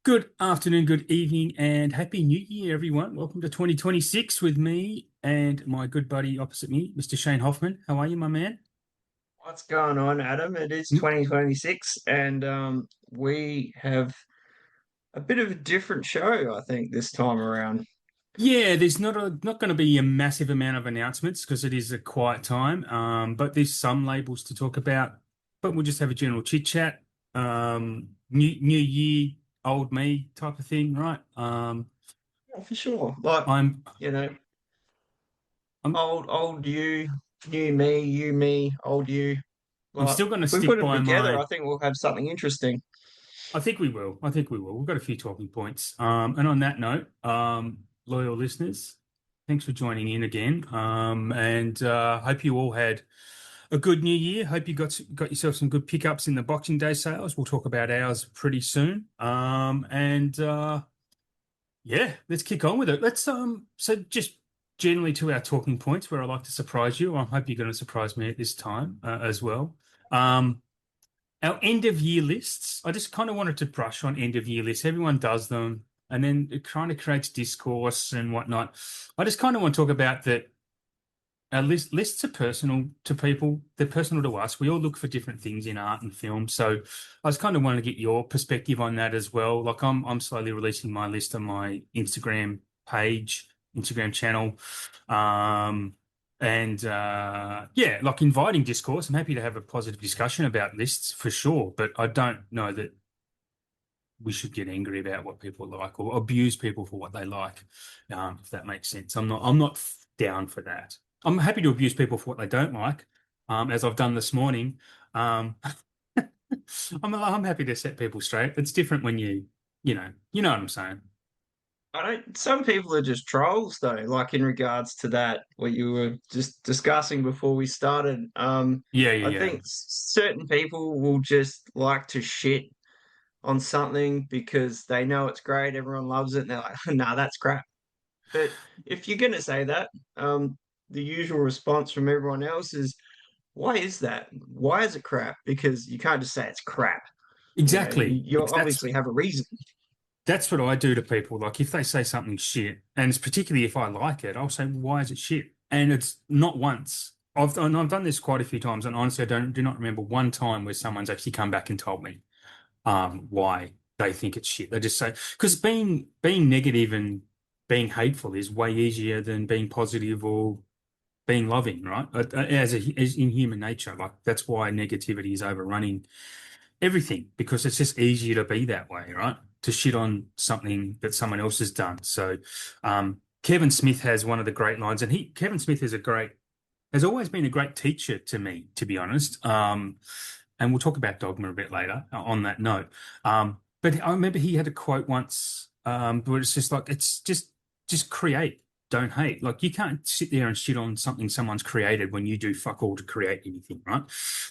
Good afternoon, good evening, and happy New Year, everyone. Welcome to 2026 with me and my good buddy opposite me, Mr. Shane Hoffmann. How are you, my man? What's going on, Adam? It is Mm. 2026, and we have a bit of a different show, I think, this time around. Yeah, there's not going to be a massive amount of announcements because it is a quiet time. But there's some labels to talk about. But we'll just have a general chit chat. New year, old me type of thing, right? Yeah, for sure. Like, I'm you know, I'm old you, new me, you me, old you. I'm Like, still going to if we stick put them by together, my. I think we'll have something interesting. I think we will. I think we will. We've got a few talking points. And on that note, loyal listeners, thanks for joining in again. And hope you all had a good new year. Hope you got yourself some good pickups in the Boxing Day sales. We'll talk about ours pretty soon. And yeah, let's kick on with it. So just generally to our talking points where I like to surprise you. I hope you're going to surprise me at this time as well. Um, our end of year lists, I just kind of wanted to brush on end of year lists. Everyone does them, and then it kind of creates discourse and whatnot. I just kind of want to talk about that our lists are personal to people, they're personal to us. We all look for different things in art and film. So I just kind of wanted to get your perspective on that as well. Like I'm slowly releasing my list on my Instagram page, Instagram channel. Um, and yeah, like inviting discourse. I'm happy to have a positive discussion about lists for sure, but I don't know that we should get angry about what people like or abuse people for what they like, if that makes sense. I'm not down for that. I'm happy to abuse people for what they don't like, as I've done this morning. Um, I'm happy to set people straight. It's different when you know what I'm saying. I don't. Some people are just trolls, though. Like in regards to that, what you were just discussing before we started. Yeah, yeah, I yeah. think certain people will just like to shit on something because they know it's great, everyone loves it, and they're like, nah, that's crap. But if you're going to say that, the usual response from everyone else is, why is that? Why is it crap? Because you can't just say it's crap. Exactly. You obviously have a reason. That's what I do to people. Like if they say something shit, and it's particularly if I like it, I'll say, "Why is it shit?" And it's not once. I've done this quite a few times, and honestly, I do not remember one time where someone's actually come back and told me why they think it's shit. They just say because being negative and being hateful is way easier than being positive or being loving, right? As in human nature, like that's why negativity is overrunning everything because it's just easier to be that way, right? To shit on something that someone else has done. So, Kevin Smith has one of the great lines, and Kevin Smith has always been a great teacher to me, to be honest. And we'll talk about dogma a bit later on that note. But I remember he had a quote once, where it's just like, just create, don't hate. Like you can't sit there and shit on something someone's created when you do fuck all to create anything, right?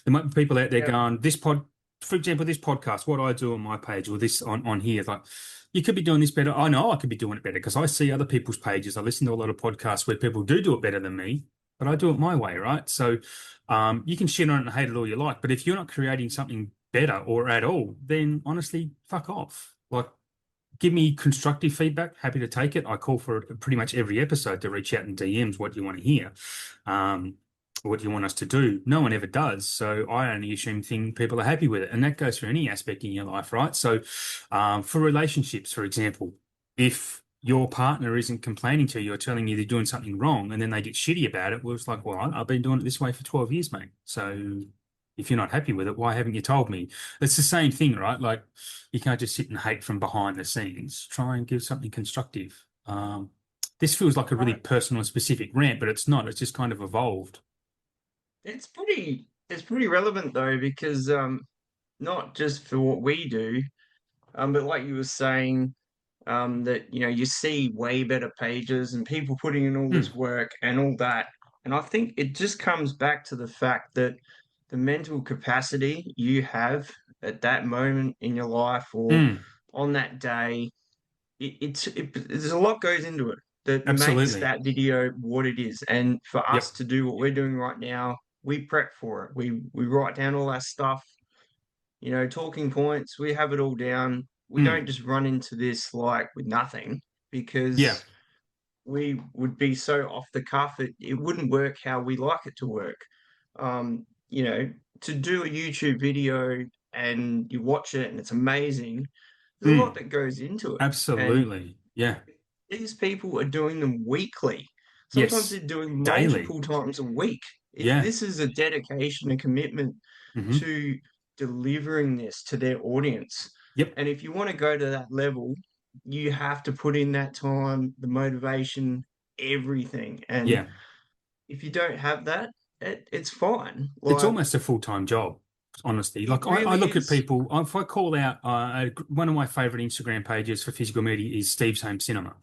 There might be people out there Yeah. going, for example, this podcast, what I do on my page or this on here, like you could be doing this better. I know I could be doing it better because I see other people's pages. I listen to a lot of podcasts where people do it better than me, but I do it my way, right? So you can shit on it and hate it all you like, but if you're not creating something better or at all, then honestly, fuck off. Like, give me constructive feedback. Happy to take it. I call for it pretty much every episode to reach out in DMs. What do you want to hear? Um, what do you want us to do? No one ever does. So I only assume people are happy with it. And that goes for any aspect in your life, right? So for relationships, for example, if your partner isn't complaining to you or telling you they're doing something wrong and then they get shitty about it, well, it's like, well, I've been doing it this way for 12 years, mate. So if you're not happy with it, why haven't you told me? It's the same thing, right? Like you can't just sit and hate from behind the scenes. Try and give something constructive. This feels like a really Right. personal and specific rant, but it's not. It's just kind of evolved. It's pretty relevant though, because not just for what we do, but like you were saying, that you see way better pages and people putting in all Mm, this work and all that. And I think it just comes back to the fact that the mental capacity you have at that moment in your life or mm, on that day, there's a lot goes into it that makes absolutely. that video what it is. And for us Yep. to do what we're doing right now, we prep for it. We write down all that stuff, talking points. We have it all down. we Mm. don't just run into this like with nothing Yeah. because we would be so off the cuff it wouldn't work how we like it to work. You know, to do a YouTube video and you watch it and it's amazing, there's a lot Mm. that goes into it. And Absolutely. Yeah. these people are doing them weekly. Sometimes Yes. they're doing Daily. multiple times a week. Yeah. This is a dedication and commitment Hmm. to delivering this to their audience. Yep. And if you want to go to that level, you have to put in that time, the motivation, everything. And Yeah. if you don't have that, it's fine. It's Like, almost a full-time job, honestly. it Like I really look at is. people, if I call out one of my favorite Instagram pages for physical media is Steve's Home Cinema.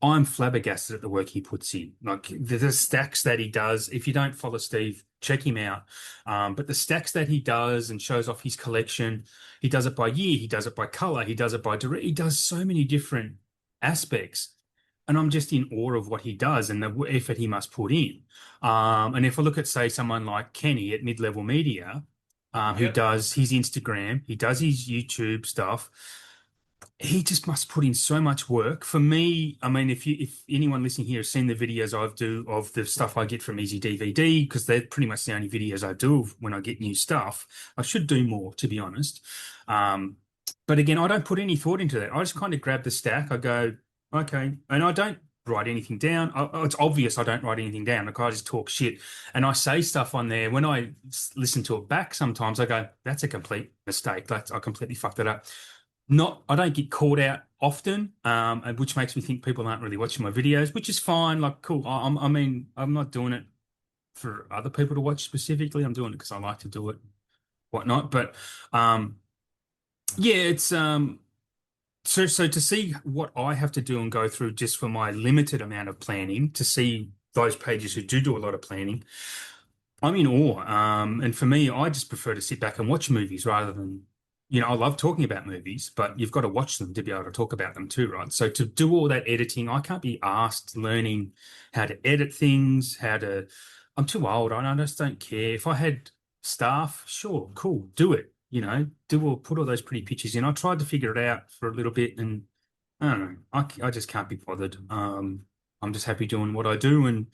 I'm flabbergasted at the work he puts in. Like the stacks that he does. If you don't follow Steve, check him out. But the stacks that he does and shows off his collection, he does it by year, he does it by color, he does it by direct. He does so many different aspects. And I'm just in awe of what he does and the effort he must put in. And if I look at, say, someone like Kenny at Mid-Level Media, who Yep. does his Instagram, he does his YouTube stuff, he just must put in so much work. For me, I mean, if anyone listening here has seen the videos I do of the stuff I get from Easy DVD, because they're pretty much the only videos I do when I get new stuff. I should do more, to be honest. Um, but again, I don't put any thought into that. I just kind of grab the stack. I go, okay, and I don't write anything down. It's obvious I don't write anything down. Like I just talk shit, and I say stuff on there. When I listen to it back, sometimes I go, "That's a complete mistake. I completely fucked it up." Not, I don't get called out often, and which makes me think people aren't really watching my videos, which is fine. Like, cool. I mean, I'm not doing it for other people to watch specifically. I'm doing it because I like to do it, whatnot. But um, yeah, it's so to see what I have to do and go through just for my limited amount of planning, to see those pages who do a lot of planning, I'm in awe. And for me, I just prefer to sit back and watch movies rather than, I love talking about movies, but you've got to watch them to be able to talk about them too, right? So to do all that editing, I can't be asked learning how to edit things, I'm too old. I just don't care. If I had staff, sure, cool, do it. Put all those pretty pictures in. I tried to figure it out for a little bit, and I don't know. I just can't be bothered. I'm just happy doing what I do and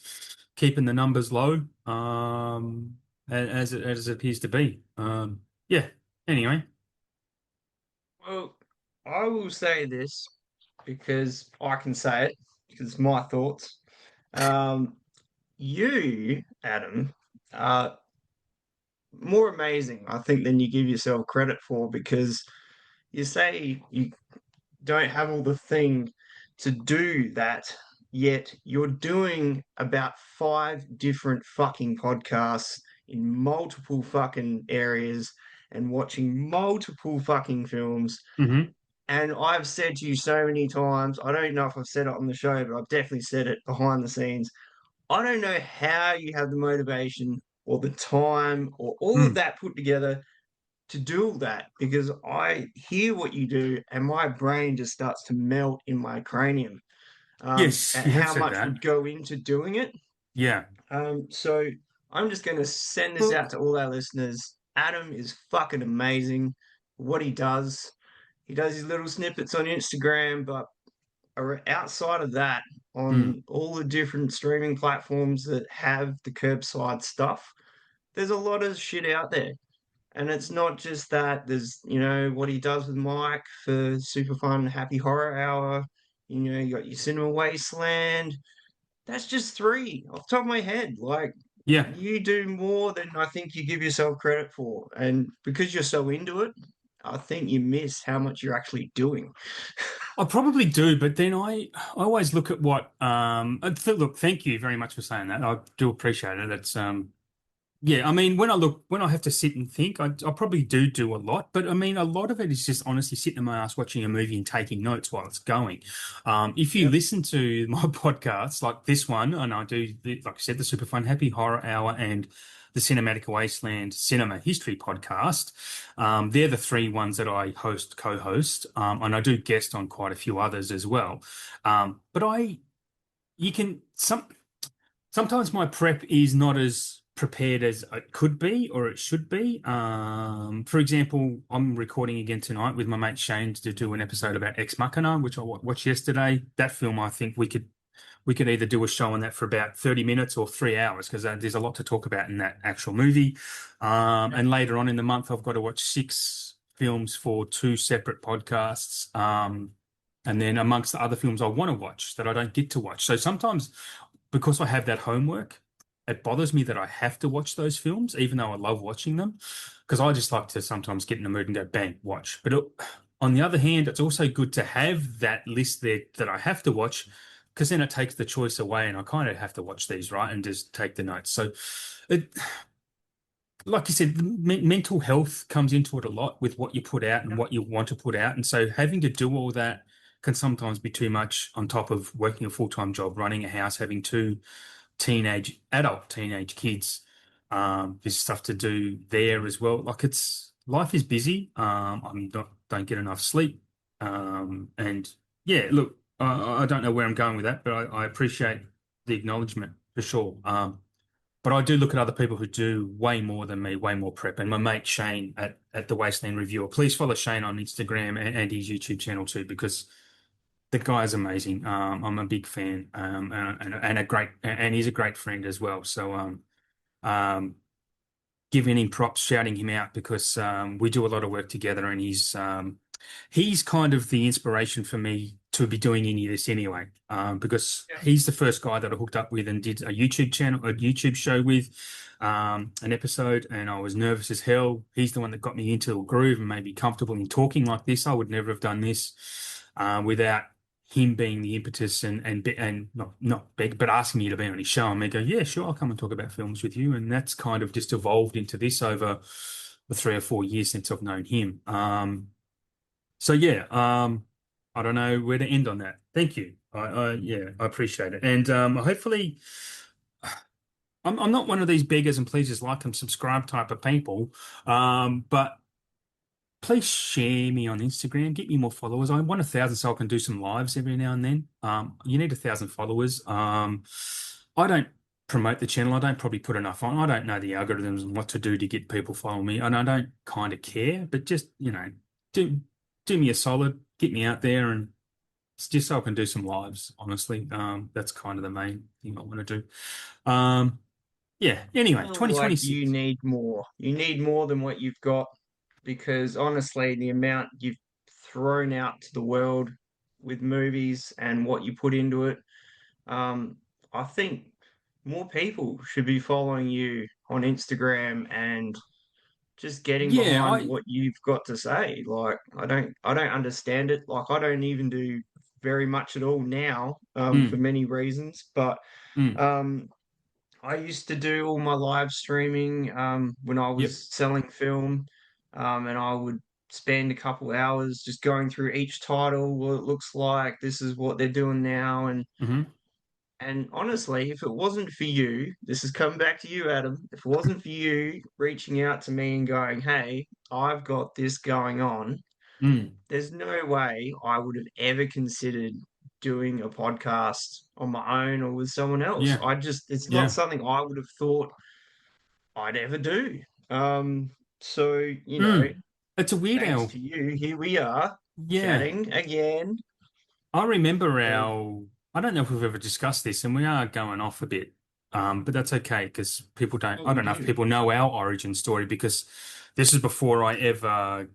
keeping the numbers low, as it appears to be. Yeah. Anyway. Well, I will say this because I can say it because it's my thoughts. Um, you, Adam, are more amazing, I think, than you give yourself credit for because you say you don't have all the thing to do that, yet you're doing about five different fucking podcasts in multiple fucking areas and watching multiple fucking films. Hmm. And I've said to you so many times, I don't know if I've said it on the show, but I've definitely said it behind the scenes. I don't know how you have the motivation or the time or all of Mm. that put together to do all that because I hear what you do and my brain just starts to melt in my cranium Yes, at you have how said much that. would go into doing it. Yeah. So I'm just going to send this Well, out to all our listeners. Adam is fucking amazing. What he does, he does his little snippets on Instagram, but outside of that, mm, on all the different streaming platforms that have the curbside stuff, there's a lot of shit out there. And it's not just that. There's, what he does with Mike for Super Fun Happy Horror Hour. You got your Cinema Wasteland. That's just three off the top of my head. Like, yeah. you do more than I think you give yourself credit for. And because you're so into it, I think you miss how much you're actually doing. I probably do, but then I always look at what look, thank you very much for saying that. I do appreciate it. It's Yeah, I mean, when I have to sit and think, I probably do a lot, but I mean, a lot of it is just honestly sitting in my ass watching a movie and taking notes while it's going. If you Yep. listen to my podcasts like this one, and I do, like I said, the Super Fun Happy Horror Hour and the Cinematic Wasteland Cinema History podcast, they're the three ones that I co-host, and I do guest on quite a few others as well. But you can sometimes my prep is not as prepared as it could be or it should be. For example, I'm recording again tonight with my mate Shane to do an episode about Ex Machina, which I watched yesterday. That film, I think we could either do a show on that for about 30 minutes or 3 hours because there's a lot to talk about in that actual movie. And later on in the month, I've got to watch 6 films for 2 separate podcasts. And then amongst the other films I want to watch that I don't get to watch. So sometimes because I have that homework, it bothers me that I have to watch those films, even though I love watching them, because I just like to sometimes get in the mood and go, bang, watch. But on the other hand, it's also good to have that list there that I have to watch, because then it takes the choice away, and I kind of have to watch these, right, and just take the notes. So, it, like you said, mental health comes into it a lot with what you put out and what you want to put out, and so having to do all that can sometimes be too much on top of working a full-time job, running a house, having two adult teenage kids. There's stuff to do there as well. Like life is busy. Don't get enough sleep. And yeah, look, I don't know where I'm going with that, but I appreciate the acknowledgement for sure. But I do look at other people who do way more than me, way more prep. And my mate Shane at the Wasteland Reviewer, please follow Shane on Instagram and his YouTube channel too, because the guy is amazing. I'm a big fan, and a great, and he's a great friend as well. So, um, giving him props, shouting him out because we do a lot of work together, and he's kind of the inspiration for me to be doing any of this anyway. Because Yeah. he's the first guy that I hooked up with and did a YouTube channel, a YouTube show with, an episode, and I was nervous as hell. He's the one that got me into a groove and made me comfortable in talking like this. I would never have done this without him being the impetus and not beg, but asking me to be on his show, and me go, yeah, sure, I'll come and talk about films with you. And that's kind of just evolved into this over the 3 or 4 years since I've known him. So yeah, I don't know where to end on that. Thank you. Yeah, I appreciate it. And hopefully I'm not one of these beggars and pleasers, like and subscribe type of people. But please share me on Instagram. Get me more followers. I want 1,000 so I can do some lives every now and then. You need 1,000 followers. I don't promote the channel. I don't probably put enough on. I don't know the algorithms and what to do to get people following me, and I don't kind of care. But just do do me a solid. Get me out there, and it's just so I can do some lives. Honestly, that's kind of the main thing I want to do. Yeah. Anyway, Feel like you 2026. need more. You need more than what you've got because honestly, the amount you've thrown out to the world with movies and what you put into it, um, I think more people should be following you on Instagram and just getting Yeah, behind I what you've got to say. Like I don't understand it. Like I don't even do very much at all now, for mm, many reasons. But mm, um, I used to do all my live streaming when I yep. was selling film, and I would spend a couple hours just going through each title, what it looks like, this is what they're doing now, Hmm. and honestly, if it wasn't for you, this is coming back to you, Adam. If it wasn't for you reaching out to me and going, "Hey, I've got this going on," Mm, there's no way I would have ever considered doing a podcast on my own or with someone else. yeah, It's not yeah. something I would have thought I'd ever do. Um, so, Mm. It's a weird thanks how, to you, here we are yeah. chatting again. I remember And I don't know if we've ever discussed this, and we are going off a bit. But that's okay because what I we don't know if do. people know our origin story, because this is before I ever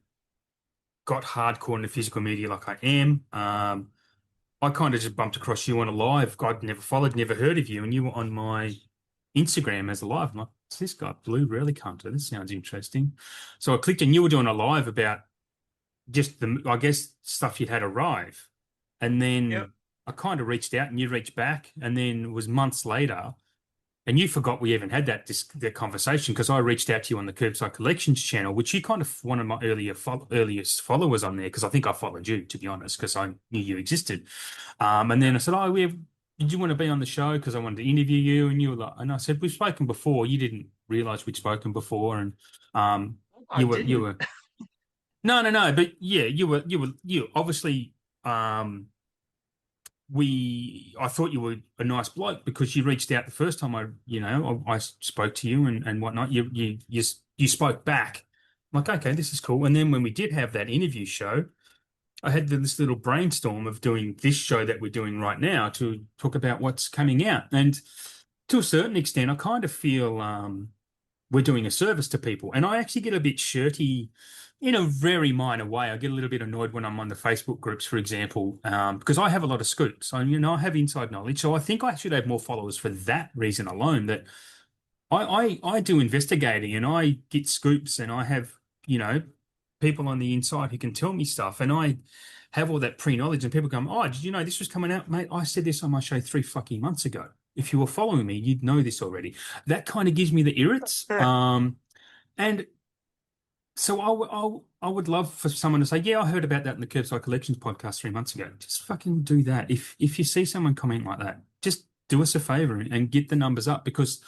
got hardcore into physical media like I am. I kind of just bumped across you on a live. I'd never followed, never heard of you, and you were on my Instagram as a live. I'm like, what's this guy, Blue Rarely Hunter? This sounds interesting. So I clicked, and you were doing a live about just I guess, stuff you'd had arrive. And Yep. then I kind of reached out and you reached back. And then it was months later, and you forgot we even had that conversation, because I reached out to you on the Kerbside Collections channel, which you kind of one of my earliest followers on there, because I think I followed you, to be honest, because I knew you existed. And then I said, "Oh, did you want to be on the show? Because I wanted to interview you." And you were like, and I said, "We've spoken before." You didn't realize we'd spoken before, and I you didn't. were no, no, no. But yeah, you obviously, um, I thought you were a nice bloke because you reached out the first time I spoke to you and whatnot. You spoke back. I'm like, okay, this is cool. And then when we did have that interview show, I had this little brainstorm of doing this show that we're doing right now to talk about what's coming out. And to a certain extent, I kind of feel we're doing a service to people. And I actually get a bit shirty in a very minor way. I get a little bit annoyed when I'm on the Facebook groups, for example, because I have a lot of scoops. I have inside knowledge. So I think I should have more followers for that reason alone, that I do investigating and I get scoops and I have, you know, people on the inside who can tell me stuff. And I have all that pre-knowledge and people go, oh, did you know this was coming out, mate? I said this on my show 3 fucking months ago. If you were following me, you'd know this already. That kind of gives me the irrits. And so I would love for someone to say, yeah, I heard about that in the KerbSide Collections podcast 3 months ago. Just fucking do that. If you see someone comment like that, just do us a favor and get the numbers up, because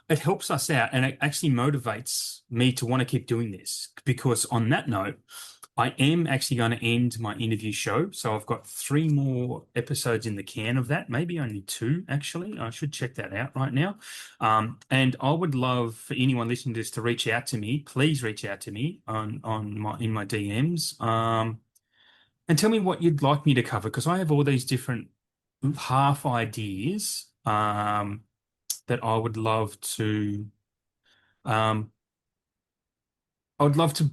it helps us out and it actually motivates me to want to keep doing this. Because on that note, I am actually going to end my interview show. So I've got 3 more episodes in the can of that, maybe only 2, actually. I should check that out right now. And I would love for anyone listening to this to reach out to me. Please reach out to me in my DMs. And tell me what you'd like me to cover, because I have all these different half ideas that um, I would love to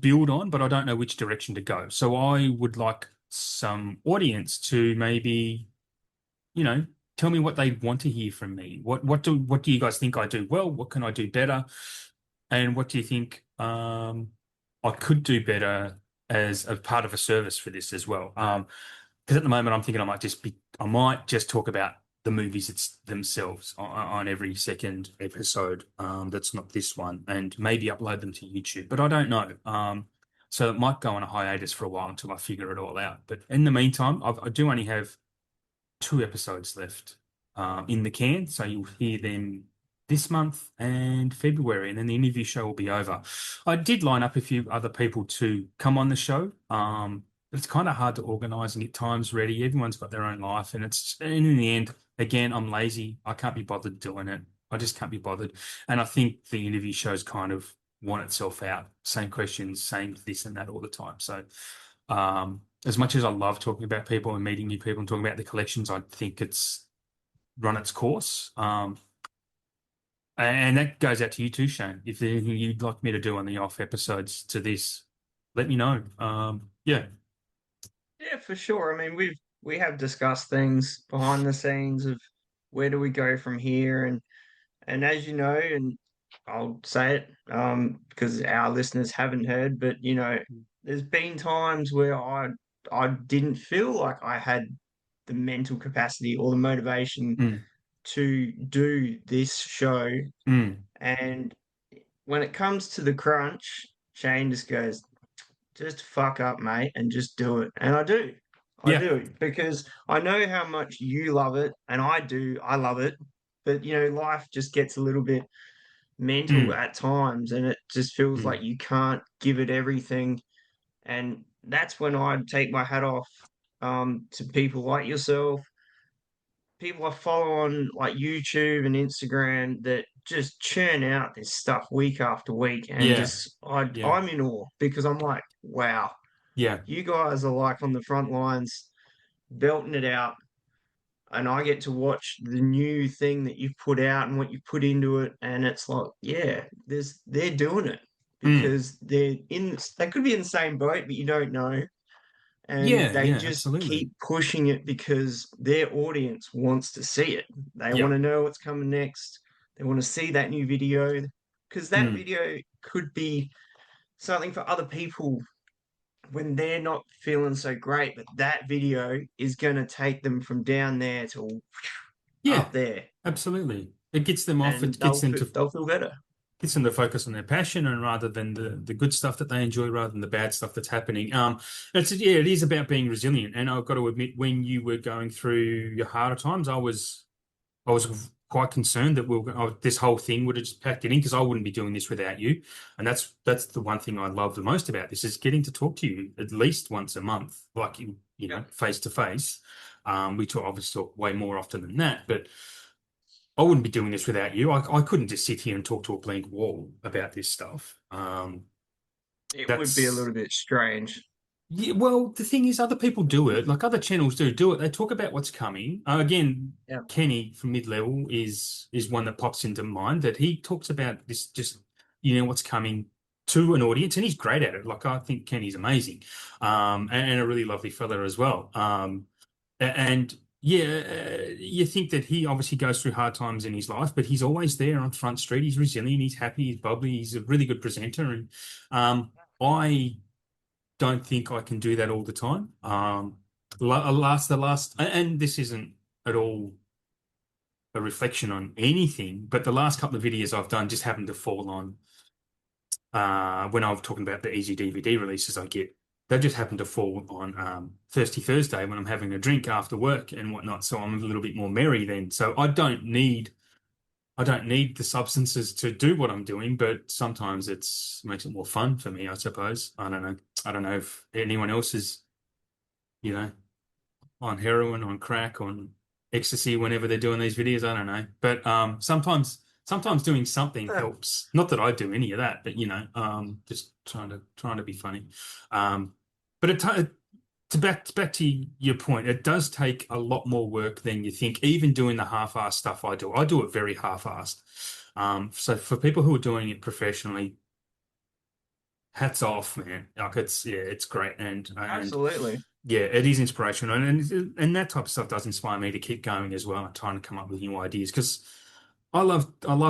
build on, but I don't know which direction to go. So I would like some audience to maybe, you know, tell me what they want to hear from me. What do you guys think I do well? What can I do better? And what do you think I could do better as a part of a service for this as well? Because at the moment I'm thinking I might just talk about the movies themselves on every second episode. That's not this one, and maybe upload them to YouTube, but I don't know. So it might go on a hiatus for a while until I figure it all out. But in the meantime, I do only have 2 episodes left in the can, so you'll hear them this month and February, and then the interview show will be over. I did line up a few other people to come on the show. It's kind of hard to organize and get times ready. Everyone's got their own life, and in the end, again, I'm lazy. I can't be bothered doing it. I just can't be bothered. And I think the interview shows kind of want itself out. Same questions, same this and that all the time. So, as much as I love talking about people and meeting new people and talking about the collections, I think it's run its course. And that goes out to you too, Shane. If there's anything you'd like me to do on the off episodes to this, let me know. Yeah. Yeah, for sure. I mean, we have discussed things behind the scenes of where do we go from here, and as you know, and I'll say it because our listeners haven't heard, but there's been times where I didn't feel like I had the mental capacity or the motivation Mm, to do this show, mm. and when it comes to the crunch, Shane just goes, just fuck up, mate, and just do it. And I do. I Yeah. do because I know how much you love it, and I do. I love it. But life just gets a little bit mental Mm, at times, and it just feels mm. like you can't give it everything. And that's when I take my hat off to people like yourself, people I follow on like YouTube and Instagram that just churn out this stuff week after week, and Yeah. just Yeah. I'm in awe because I'm like, wow, Yeah. you guys are like on the front lines belting it out, and I get to watch the new thing that you've put out and what you put into it, and it's like, yeah, they're doing it Mm. because they could be in the same boat, but you don't know, and Yeah. they Yeah. just Absolutely. keep pushing it because their audience wants to see it. They want Yep. to know what's coming next. They want to see that new video because that Mm. video could be something for other people when they're not feeling so great, but that video is going to take them from down there to Yeah. up there, Absolutely. It gets them off. and It they'll feel better. gets them to focus on their passion and rather than the good stuff that they enjoy rather than the bad stuff that's happening. It is about being resilient. And I've got to admit, when you were going through your harder times, I was quite concerned that this whole thing would have just packed it in, because I wouldn't be doing this without you. And that's the one thing I love the most about this, is getting to talk to you at least once a month, like face to face. We talk obviously talk way more often than that, but I wouldn't be doing this without you. I couldn't just sit here and talk to a blank wall about this stuff. It would be a That's little bit strange. Yeah, well, the thing is, other people do it. Like other channels do it. They talk about what's coming. Again, Yeah, Kenny from Mid Level is one that pops into mind. That he talks about this, just what's coming to an audience, and he's great at it. Like I think Kenny's amazing, and a really lovely fella as well. And yeah, you think that he obviously goes through hard times in his life, but he's always there on Front Street. He's resilient. He's happy. He's bubbly. He's a really good presenter, and I don't think I can do that all the time. And this isn't at all a reflection on anything, but the last couple of videos I've done just happened to fall on when I was talking about the easy DVD releases I get. They just happen to fall on Thirsty Thursday when I'm having a drink after work and whatnot. So I'm a little bit more merry then. So I don't need the substances to do what I'm doing, but sometimes it's makes it more fun for me, I suppose. I don't know. I don't know if anyone else is, you know, on heroin, on crack, on ecstasy whenever they're doing these videos. I don't know. But sometimes doing something helps. Not that I do any of that, but just trying to be funny. But back to your point, it does take a lot more work than you think, even doing the half-assed stuff I do. I do it very half-assed. So for people who are doing it professionally, hats off, man. Like it's great, and absolutely. yeah, it is inspirational, and that type of stuff does inspire me to keep going as well and trying to come up with new ideas because I love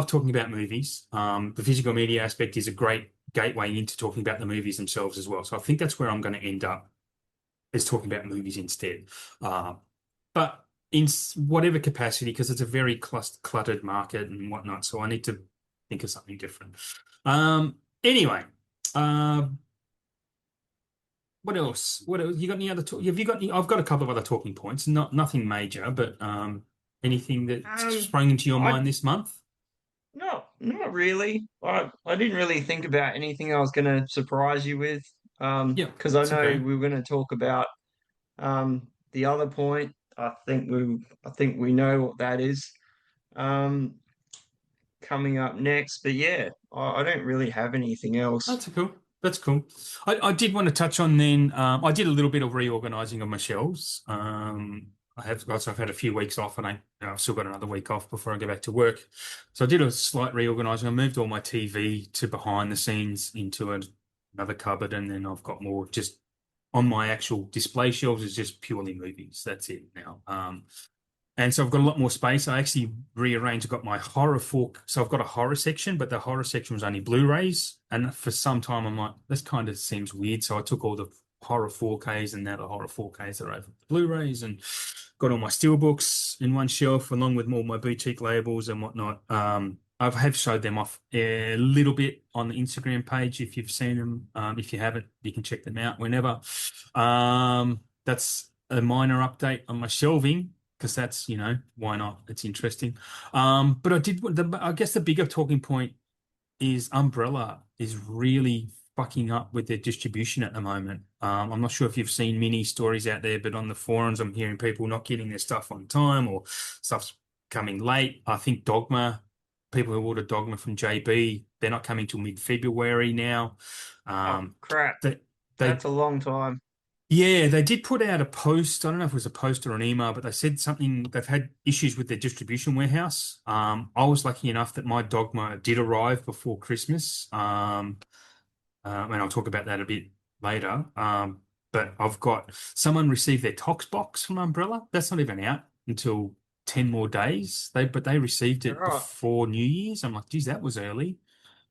talking about movies. The physical media aspect is a great gateway into talking about the movies themselves as well. So I think that's where I'm going to end up is talking about movies instead. But in whatever capacity, because it's a very cluttered market and whatnot, so I need to think of something different. Anyway, uh, what else? What else? You got any other talk? Have you got any? I've got a couple of other talking points. Nothing major, but anything that Um, sprung into your I mind this month? not really. I didn't really think about anything I was going to surprise you with. Yeah, Because I it's know okay. we were going to talk about the other point. I think we know what that is. Um, coming up next, but yeah, I don't really have anything else. That's cool. That's cool. I did want to touch on then. I did a little bit of reorganizing of my shelves. I've had a few weeks off, and I've still got another week off before I go back to work. So I did a slight reorganizing. I moved all my TV to behind the scenes into another cupboard, and then I've got more just on my actual display shelves is just purely movies. That's it now. And so I've got a lot more space. I actually rearranged. I've got my horror fork. So I've got a horror section, but the horror section was only Blu-rays. And for some time, I'm like, this kind of seems weird. So I took all the horror 4Ks and now the horror 4Ks are over Blu-rays and got all my steelbooks in one shelf along with all my boutique labels and whatnot. I have showed them off a little bit on the Instagram page if you've seen them. If you haven't, you can check them out whenever. That's a minor update on my shelving because that's, why not? It's interesting. But I guess the bigger talking point is Umbrella is really fucking up with their distribution at the moment. I'm not sure if you've seen many stories out there, but on the forums, I'm hearing people not getting their stuff on time or stuff's coming late. I think people who ordered Dogma from JB, they're not coming till mid-February now. Oh Um, crap, they, they that's a long time. yeah, they did put out a post. I don't know if it was a post or an email, but they said something. They've had issues with their distribution warehouse. I was lucky enough that my Dogma did arrive before Christmas. And I'll talk about that a bit later. But I've got someone received their Tox box from Umbrella. That's not even out until 10 more days. But they received All it right. before New Year's. I'm like, geez, that was early.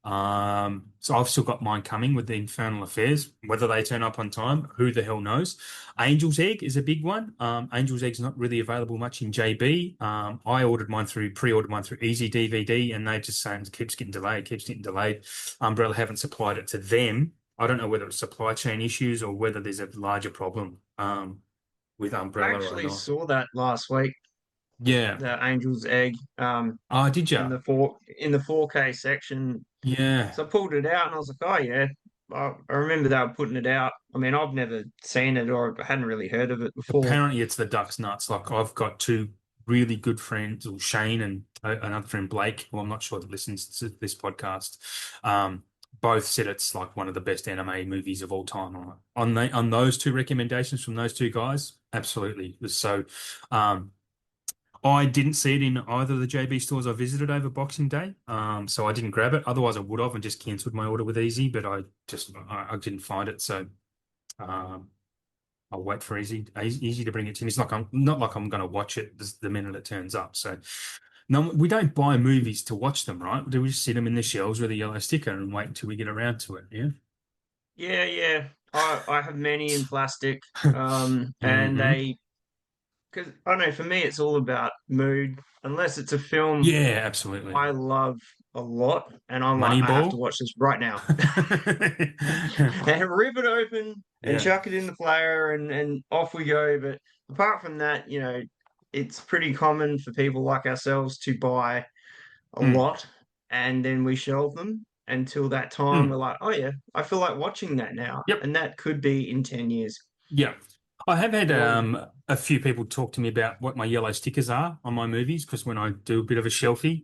So I've still got mine coming with the Infernal Affairs. Whether they turn up on time, who the hell knows? Angel's Egg is a big one. Angel's Egg's not really available much in JB. I pre-ordered mine through Easy DVD, and they just saying it keeps getting delayed, keeps getting delayed. Umbrella haven't supplied it to them. I don't know whether it's supply chain issues or whether there's a larger problem with I Umbrella or actually not. saw that last week, Yeah. the Angel's Egg, Oh, did in ya? the 4K section. Yeah. So I pulled it out and I was like, oh yeah. I remember they were putting it out. I mean, I've never seen it or hadn't really heard of it before. Apparently, it's the duck's nuts. Like I've got two really good friends, or Shane and another friend Blake, who I'm not sure that listens to this podcast. Um, Both said it's like one of the best anime movies of all time. On those two recommendations from those two guys, absolutely. So, um, I didn't see it in either of the JB stores I visited over Boxing Day. So I didn't grab it. Otherwise, I would have and just cancelled my order with Easy, but I didn't find it. So. Um, I'll wait for easy to bring it to me. It's like I'm not like I'm going to watch it the minute it turns up. So no, we don't buy movies to watch them, right? Do we just sit them in the shelves with a yellow sticker and wait until we get around to it? Yeah. Yeah, yeah. I have many in plastic, and Hmm. they because I don't know. For me, it's all about mood. Unless it's a film Yeah, absolutely. I love a lot, and I'm like, I have to Moneyball. watch this right now, and rip it open and Yeah. chuck it in the player, and off we go. But apart from that, it's pretty common for people like ourselves to buy a Mm, lot, and then we shelve them until that time. We're mm. like, oh yeah, I feel like watching that now, Yep. and that could be in 10 years. Yeah. I have had Well, a few people talk to me about what my yellow stickers are on my movies because when I do a bit of a shelfie,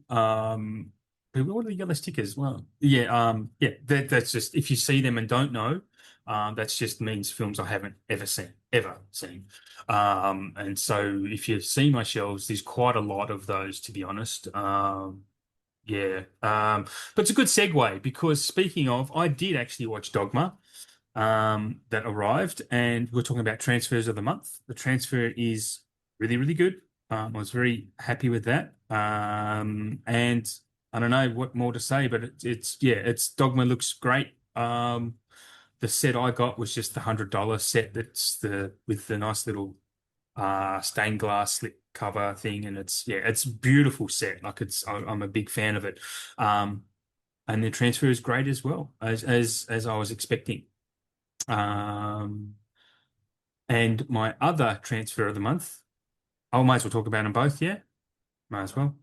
people, what are the yellow stickers? Well, yeah, that's just if you see them and don't know, that's just means films I haven't ever seen. And so if you see my shelves, there's quite a lot of those, to be honest. Yeah. But it's a good segue because speaking of, I did actually watch Dogma that arrived, and we're talking about transfers of the month. The transfer is really, really good. I was very happy with that. And I don't know what more to say, but it's Dogma looks great. The set I got was just the $100 set that's the with the nice little stained glass slip cover thing, and it's a beautiful set. Like I'm a big fan of it. Um, and the transfer is great as well as I was expecting. Um, and my other transfer of the month, I might as well talk about them both, yeah? Might as well.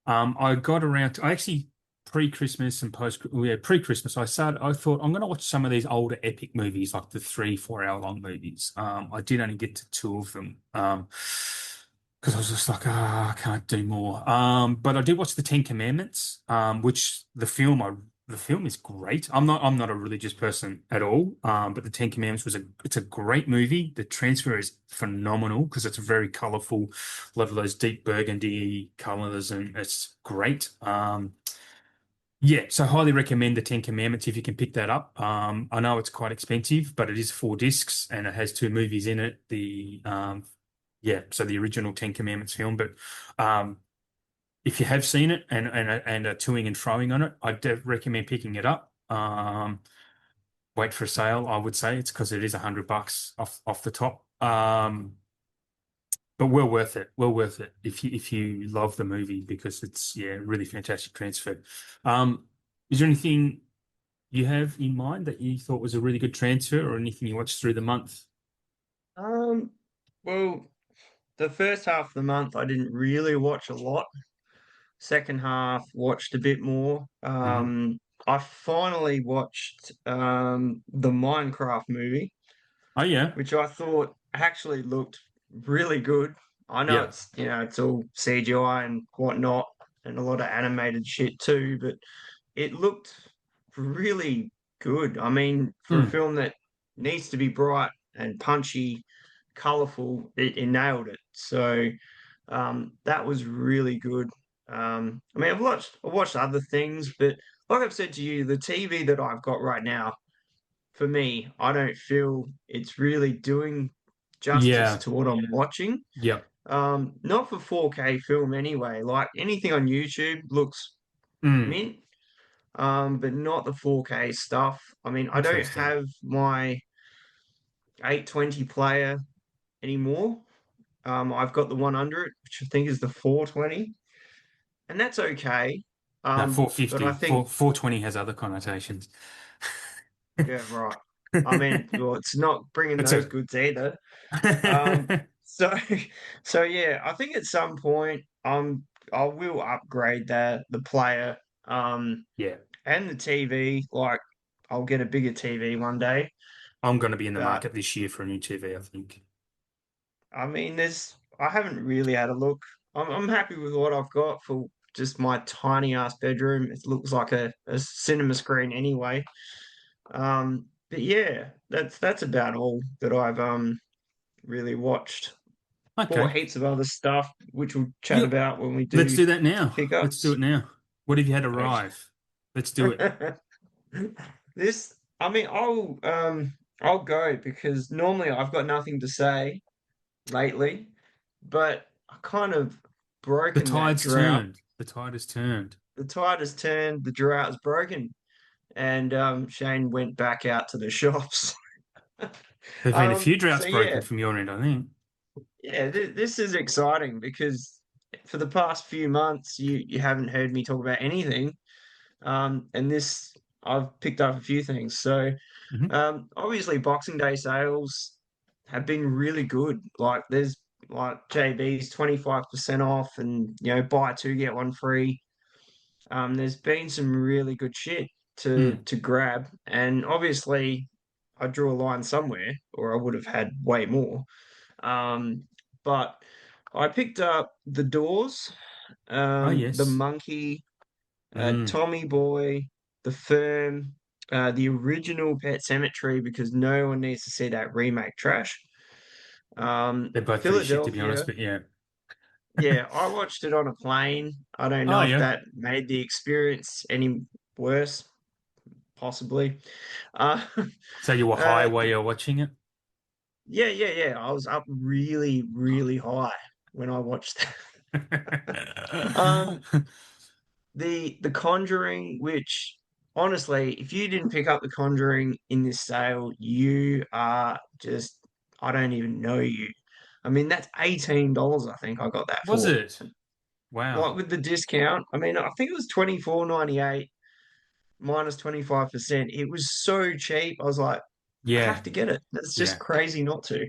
I got around to, I actually pre-Christmas and pre-Christmas, I thought I'm going to watch some of these older epic movies, like the 3, 4 hour long movies. I did only get to two of them. Because I was just like, I can't do more. But I did watch the Ten Commandments, which the film is great. I'm not a religious person at all. But the Ten Commandments it's a great movie. The transfer is phenomenal because it's very colorful, a lot of those deep burgundy colors, and it's great. Yeah, so highly recommend the Ten Commandments if you can pick that up. I know it's quite expensive, but it is 4 discs and it has two movies in it. So the original Ten Commandments film. But if you have seen it and are toing and froing on it, I'd recommend picking it up. Wait for a sale, I would say it's because it is $100 off the top. But well worth it. Well worth it if you love the movie because it's really fantastic transfer. Is there anything you have in mind that you thought was a really good transfer or anything you watched through the month? um, well, the first half of the month I didn't really watch a lot. Second half watched a bit more. Hmm. I finally watched the Minecraft movie, Oh yeah. which I thought actually looked really good. I know Yeah. it's all CGI and whatnot, and a lot of animated shit too, but it looked really good. I mean, for a Mm, film that needs to be bright and punchy, colorful, it nailed it. So that was really good. I mean, I've watched other things, but like I've said to you, the TV that I've got right now, for me, I don't feel it's really doing justice yeah. to what I'm watching. Yeah. Not for 4K film anyway. Like anything on YouTube looks Mm, mint, but not the 4K stuff. I mean, I don't interesting. have my 820 player anymore. I've got the one under it, which I think is the 420, and that's okay. No, But I 450. think, 420 has other connotations. yeah, right. I mean, well, it's not bringing It's those a goods either. So, so yeah, I think at some point, I will upgrade the player, yeah. and the TV. Like, I'll get a bigger TV one day. I'm going to be in the But market this year for a new TV, I think. I mean, I haven't really had a look. I'm happy with what I've got for just my tiny ass bedroom. It looks like a cinema screen anyway. But yeah, that's about all that I've really watched. Bought Okay. heaps of other stuff, which we'll chat You, about when we let's do do that now. Let's do pickups. it now. What have you had Okay. arrive? Let's do it. This, I mean, I'll go because normally I've got nothing to say lately, but I kind of The broken that tide's drought. turned. The tide has turned. The tide has turned, the drought is broken, and Shane went back out to the shops. There've been a few So droughts yeah, broken from your end, I think. yeah, this is exciting because for the past few months you haven't heard me talk about anything, and this I've picked up a few things. So Hmm. obviously Boxing Day sales have been really good. Like there's like JB's 25% off, and buy two get one free. There's been some really good shit Mm. to grab, and obviously I drew a line somewhere, or I would have had way more. Um, but I picked up the Doors, Oh, the yes. Monkey, Mm. Tommy Boy, the Firm, the original Pet Cemetery, because no one needs to see that remake trash. They're both pretty shit, to be honest, Philadelphia, but yeah. yeah, I watched it on a plane. I don't Oh, know if yeah. that made the experience any worse, possibly. Uh, So you were high uh, while you were watching it? yeah, yeah, yeah. I was up really, really high when I watched that. Um, the Conjuring, which honestly, if you didn't pick up the Conjuring in this sale, you are just I don't even know you. I mean, that's $18, I think I got that Was for. it? Wow. Like with the discount, I mean, I think it was 24.98 minus 25%. It was so cheap. I was like, I Yeah. have to get it. That's just Yeah. crazy not to.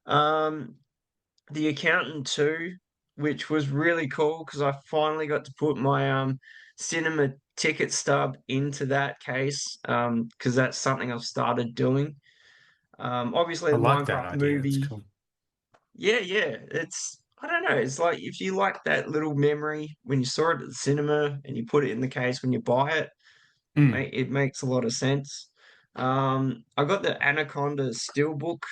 Um, The Accountant 2, which was really cool because I finally got to put my cinema ticket stub into that case because that's something I've started doing. Obviously I the like that Minecraft idea. It's movie. cool. Yeah, yeah. I don't know. It's like if you like that little memory when you saw it at the cinema and you put it in the case when you buy it, Mm. it makes a lot of sense. I got the Anaconda Steelbook,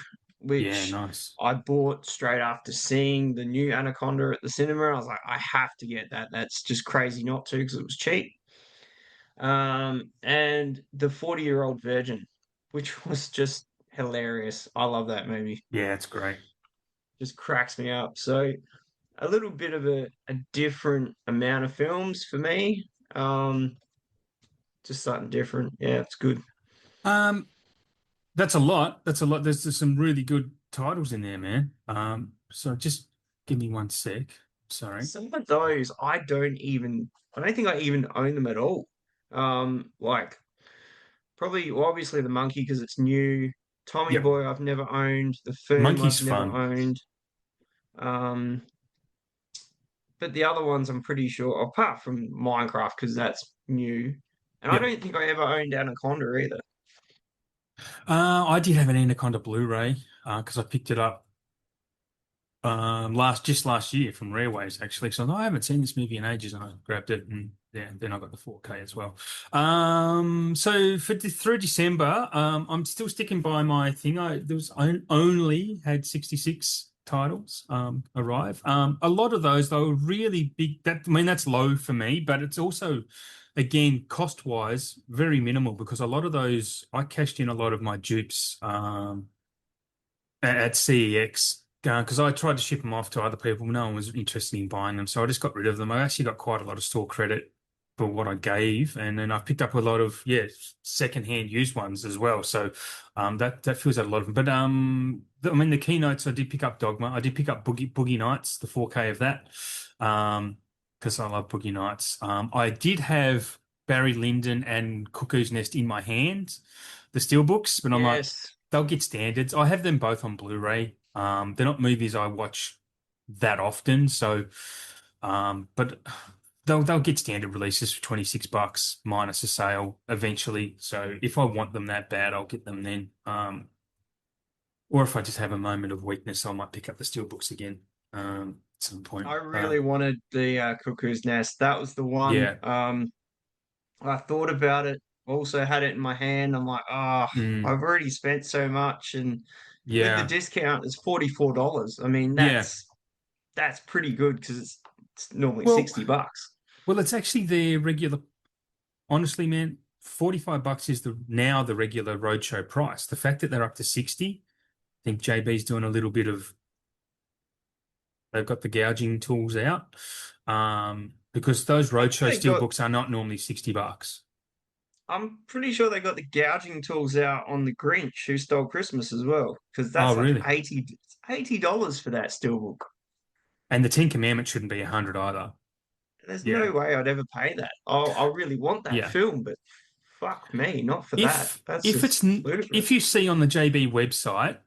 Yeah, which nice. I bought straight after seeing the new Anaconda at the cinema. I was like, I have to get that. That's just crazy not to because it was cheap. And the 40-Year-Old Virgin, which was just hilarious. I love that movie. Yeah, it's great. Just cracks me up. So a little bit of a different amount of films for me. Um, just something different. Yeah, it's good. Um, that's a lot. That's a lot. There's some really good titles in there, man. So just give me one sec. Sorry. Some of those I don't think I even own them at all. Like probably well, obviously the Monkey because it's new. Tommy Yep. Boy I've never owned. The Firm Monkey's I've never fun. owned. Um, but the other ones I'm pretty sure, apart from Minecraft because that's new. And I Yep. don't think I ever owned Anaconda either. I did have an Anaconda Blu-ray because I picked it up last year from Rareways actually. So I haven't seen this movie in ages, and I grabbed it, and yeah, then I got the 4K as well. So through December, I'm still sticking by my thing. Only had 66 titles arrive. A lot of those though were really big. I mean that's low for me, but it's also again cost wise very minimal because a lot of those I cashed in a lot of my dupes at CEX because I tried to ship them off to other people. No one was interested in buying them, so I just got rid of them. I actually got quite a lot of store credit for what I gave, and then I picked up a lot of secondhand used ones as well. So that fills out a lot of them. But I mean the keynotes I did pick up Dogma. I did pick up Boogie Nights, the 4K of that, because I love Boogie Nights. I did have Barry Lyndon and Cuckoo's Nest in my hand, the steelbooks, but I'm like Yes. they'll get standards. I have them both on Blu-ray. They're not movies I watch that often, so but they'll get standard releases for $26 minus a sale eventually. So if I want them that bad, I'll get them then. Or if I just have a moment of weakness, I might pick up the steelbooks again at some point. I really wanted the Cuckoo's Nest. That was the one. Yeah. I thought about it. Also had it in my hand. I'm like, Mm, I've already spent so much, and with the yeah. discount, it's $44. I mean, Yeah. that's pretty good because it's normally Well, $60. well, it's actually the regular. Honestly, man, $45 is the regular roadshow price. The fact that they're up to 60, I think JB's doing a little bit of. They've got the gouging tools out, because those I think roadshow they got. steelbooks are not normally $60. I'm pretty sure they got the gouging tools out on the Grinch Who Stole Christmas as well, because Oh, that's like really? $80 for that steelbook. And the Ten Commandments shouldn't be 100 either. There's no Yeah. way I'd ever pay that. I really want that Yeah. film, but fuck me, not for that. If That's if just it's if ludicrous. you see on the JB website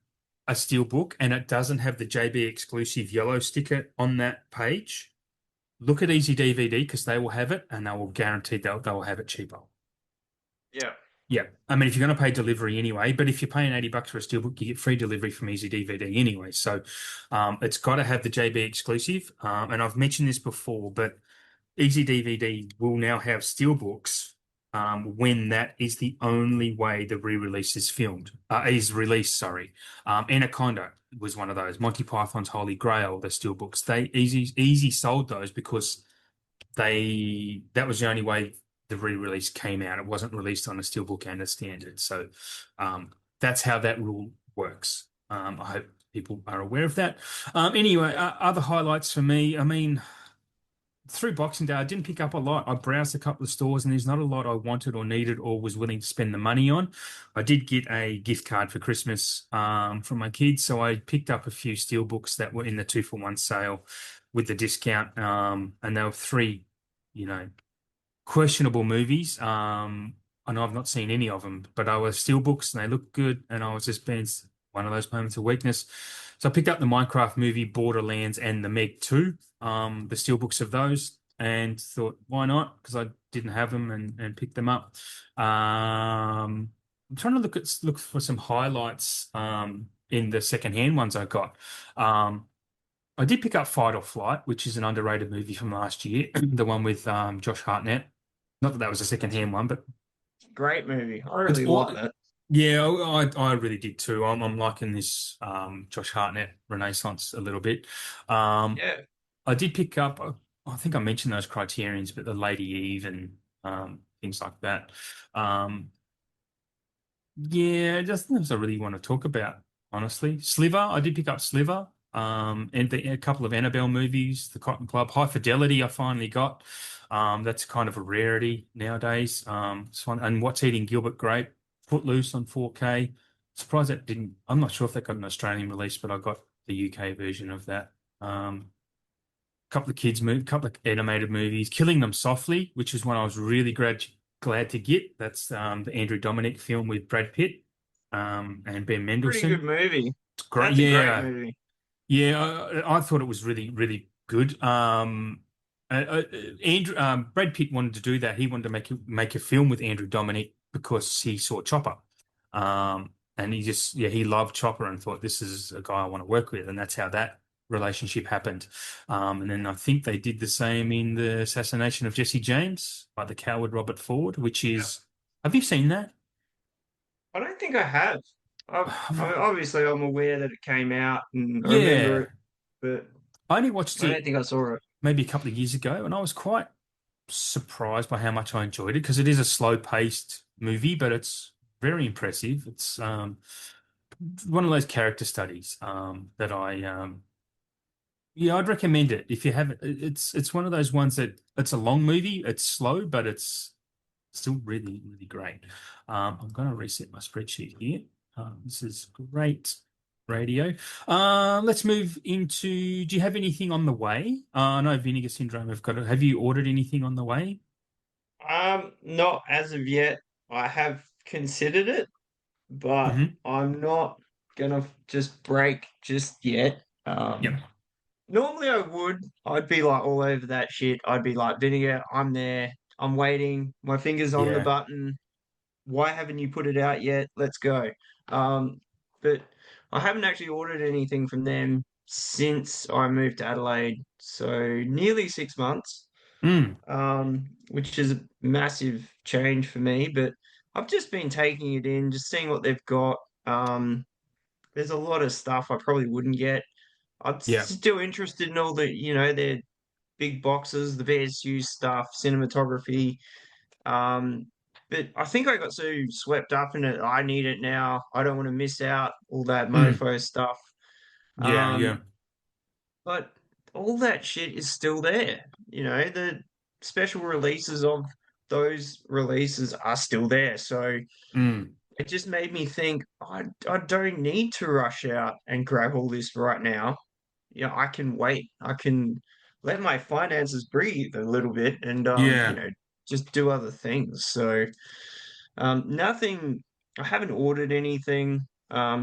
a steelbook and it doesn't have the JB exclusive yellow sticker on that page, look at Easy DVD because they will have it and they will guarantee they'll have it cheaper. Yeah. Yeah. I mean, if you're going to pay delivery anyway, but if you're paying $80 for a steelbook, you get free delivery from Easy DVD anyway. So it's got to have the JB exclusive. And I've mentioned this before, but Easy DVD will now have steelbooks when that is the only way the re-release is filmed, is released, sorry. Anaconda was one of those. Monty Python's Holy Grail, the steelbooks. They easy sold those because that was the only way the re-release came out. It wasn't released on a steelbook and a standard. So that's how that rule works. I hope people are aware of that. Anyway, other highlights for me. I mean, through Boxing Day, I didn't pick up a lot. I browsed a couple of stores and there's not a lot I wanted or needed or was willing to spend the money on. I did get a gift card for Christmas from my kids, so I picked up a few steelbooks that were in the 2-for-1 sale with the discount. And there were three, you know, questionable movies. And I've not seen any of them, but I were steelbooks and they looked good. And I was just being one of those moments of weakness. So I picked up the Minecraft movie, Borderlands, and the Meg 2, the steelbooks of those, and thought, why not? Because I didn't have them and picked them up. I'm trying to look for some highlights in the secondhand ones I got. Um, I did pick up Fight or Flight, which is an underrated movie from last year, the one with Josh Hartnett. Not that that was a second-hand one, but Great movie. I it's really all. want it. Yeah, I really did too. I'm liking this Josh Hartnett renaissance a little bit. Um, Yeah. I did pick up. I think I mentioned those criterions, but the Lady Eve and things like that. Um, yeah, just things I really want to talk about, honestly. Sliver, I did pick up Sliver, and a couple of Annabelle movies, The Cotton Club, High Fidelity. I finally got. That's kind of a rarity nowadays. It's fun. And What's Eating Gilbert Grape, Footloose on 4K. Surprised that didn't. I'm not sure if that got an Australian release, but I got the UK version of that. Couple of animated movies. Killing Them Softly, which is one I was really glad to get. That's the Andrew Dominic film with Brad Pitt and Ben Pretty good Mendelsohn. movie. It's great. That's a great Yeah, movie. yeah. I thought it was really, really good. Andrew Brad Pitt wanted to do that. He wanted to make a film with Andrew Dominic because he saw Chopper. And he loved Chopper and thought this is a guy I want to work with, and that's how that relationship happened. And then I think they did the same in the assassination of Jesse James by the coward Robert Ford, which Yeah. is, have you seen that? I don't think I have. Obviously, I'm aware that it came out and I remember Yeah, it, but I only watched I don't it think I saw it. maybe a couple of years ago, and I was quite surprised by how much I enjoyed it because it is a slow-paced movie, but it's very impressive. It's one of those character studies that yeah, I'd recommend it if you haven't. It's one of those ones that it's a long movie, it's slow, but it's still really, really great. I'm going to reset my spreadsheet here. This is great radio. Let's move into. Do you have anything on the way? I know Vinegar Syndrome have got it. Have you ordered anything on the way? Not as of yet. I have considered it, but Hmm. I'm not gonna just break just yet. Yep. Normally I would. I'd be like all over that shit. I'd be like, Vinegar, I'm there. I'm waiting. My finger's on the Yeah. button. Why haven't you put it out yet? Let's go. But I haven't actually ordered anything from them since I moved to Adelaide. So nearly 6 months, Mm. which is a massive change for me. But I've just been taking it in, just seeing what they've got. Um, there's a lot of stuff I probably wouldn't get. I'm Yeah. still interested in all the, their big boxes, the VSU stuff, cinematography. Um, but I think I got so swept up in it. I need it now. I don't want to miss out all that Mm. mofo stuff. Yeah. Yeah. Um, but all that shit is still there. The special releases of those releases are still there. So Mm. it just made me think I don't need to rush out and grab all this right now. I can wait. I can let my finances breathe a little bit and Yeah. just do other things. So nothing. I haven't ordered anything.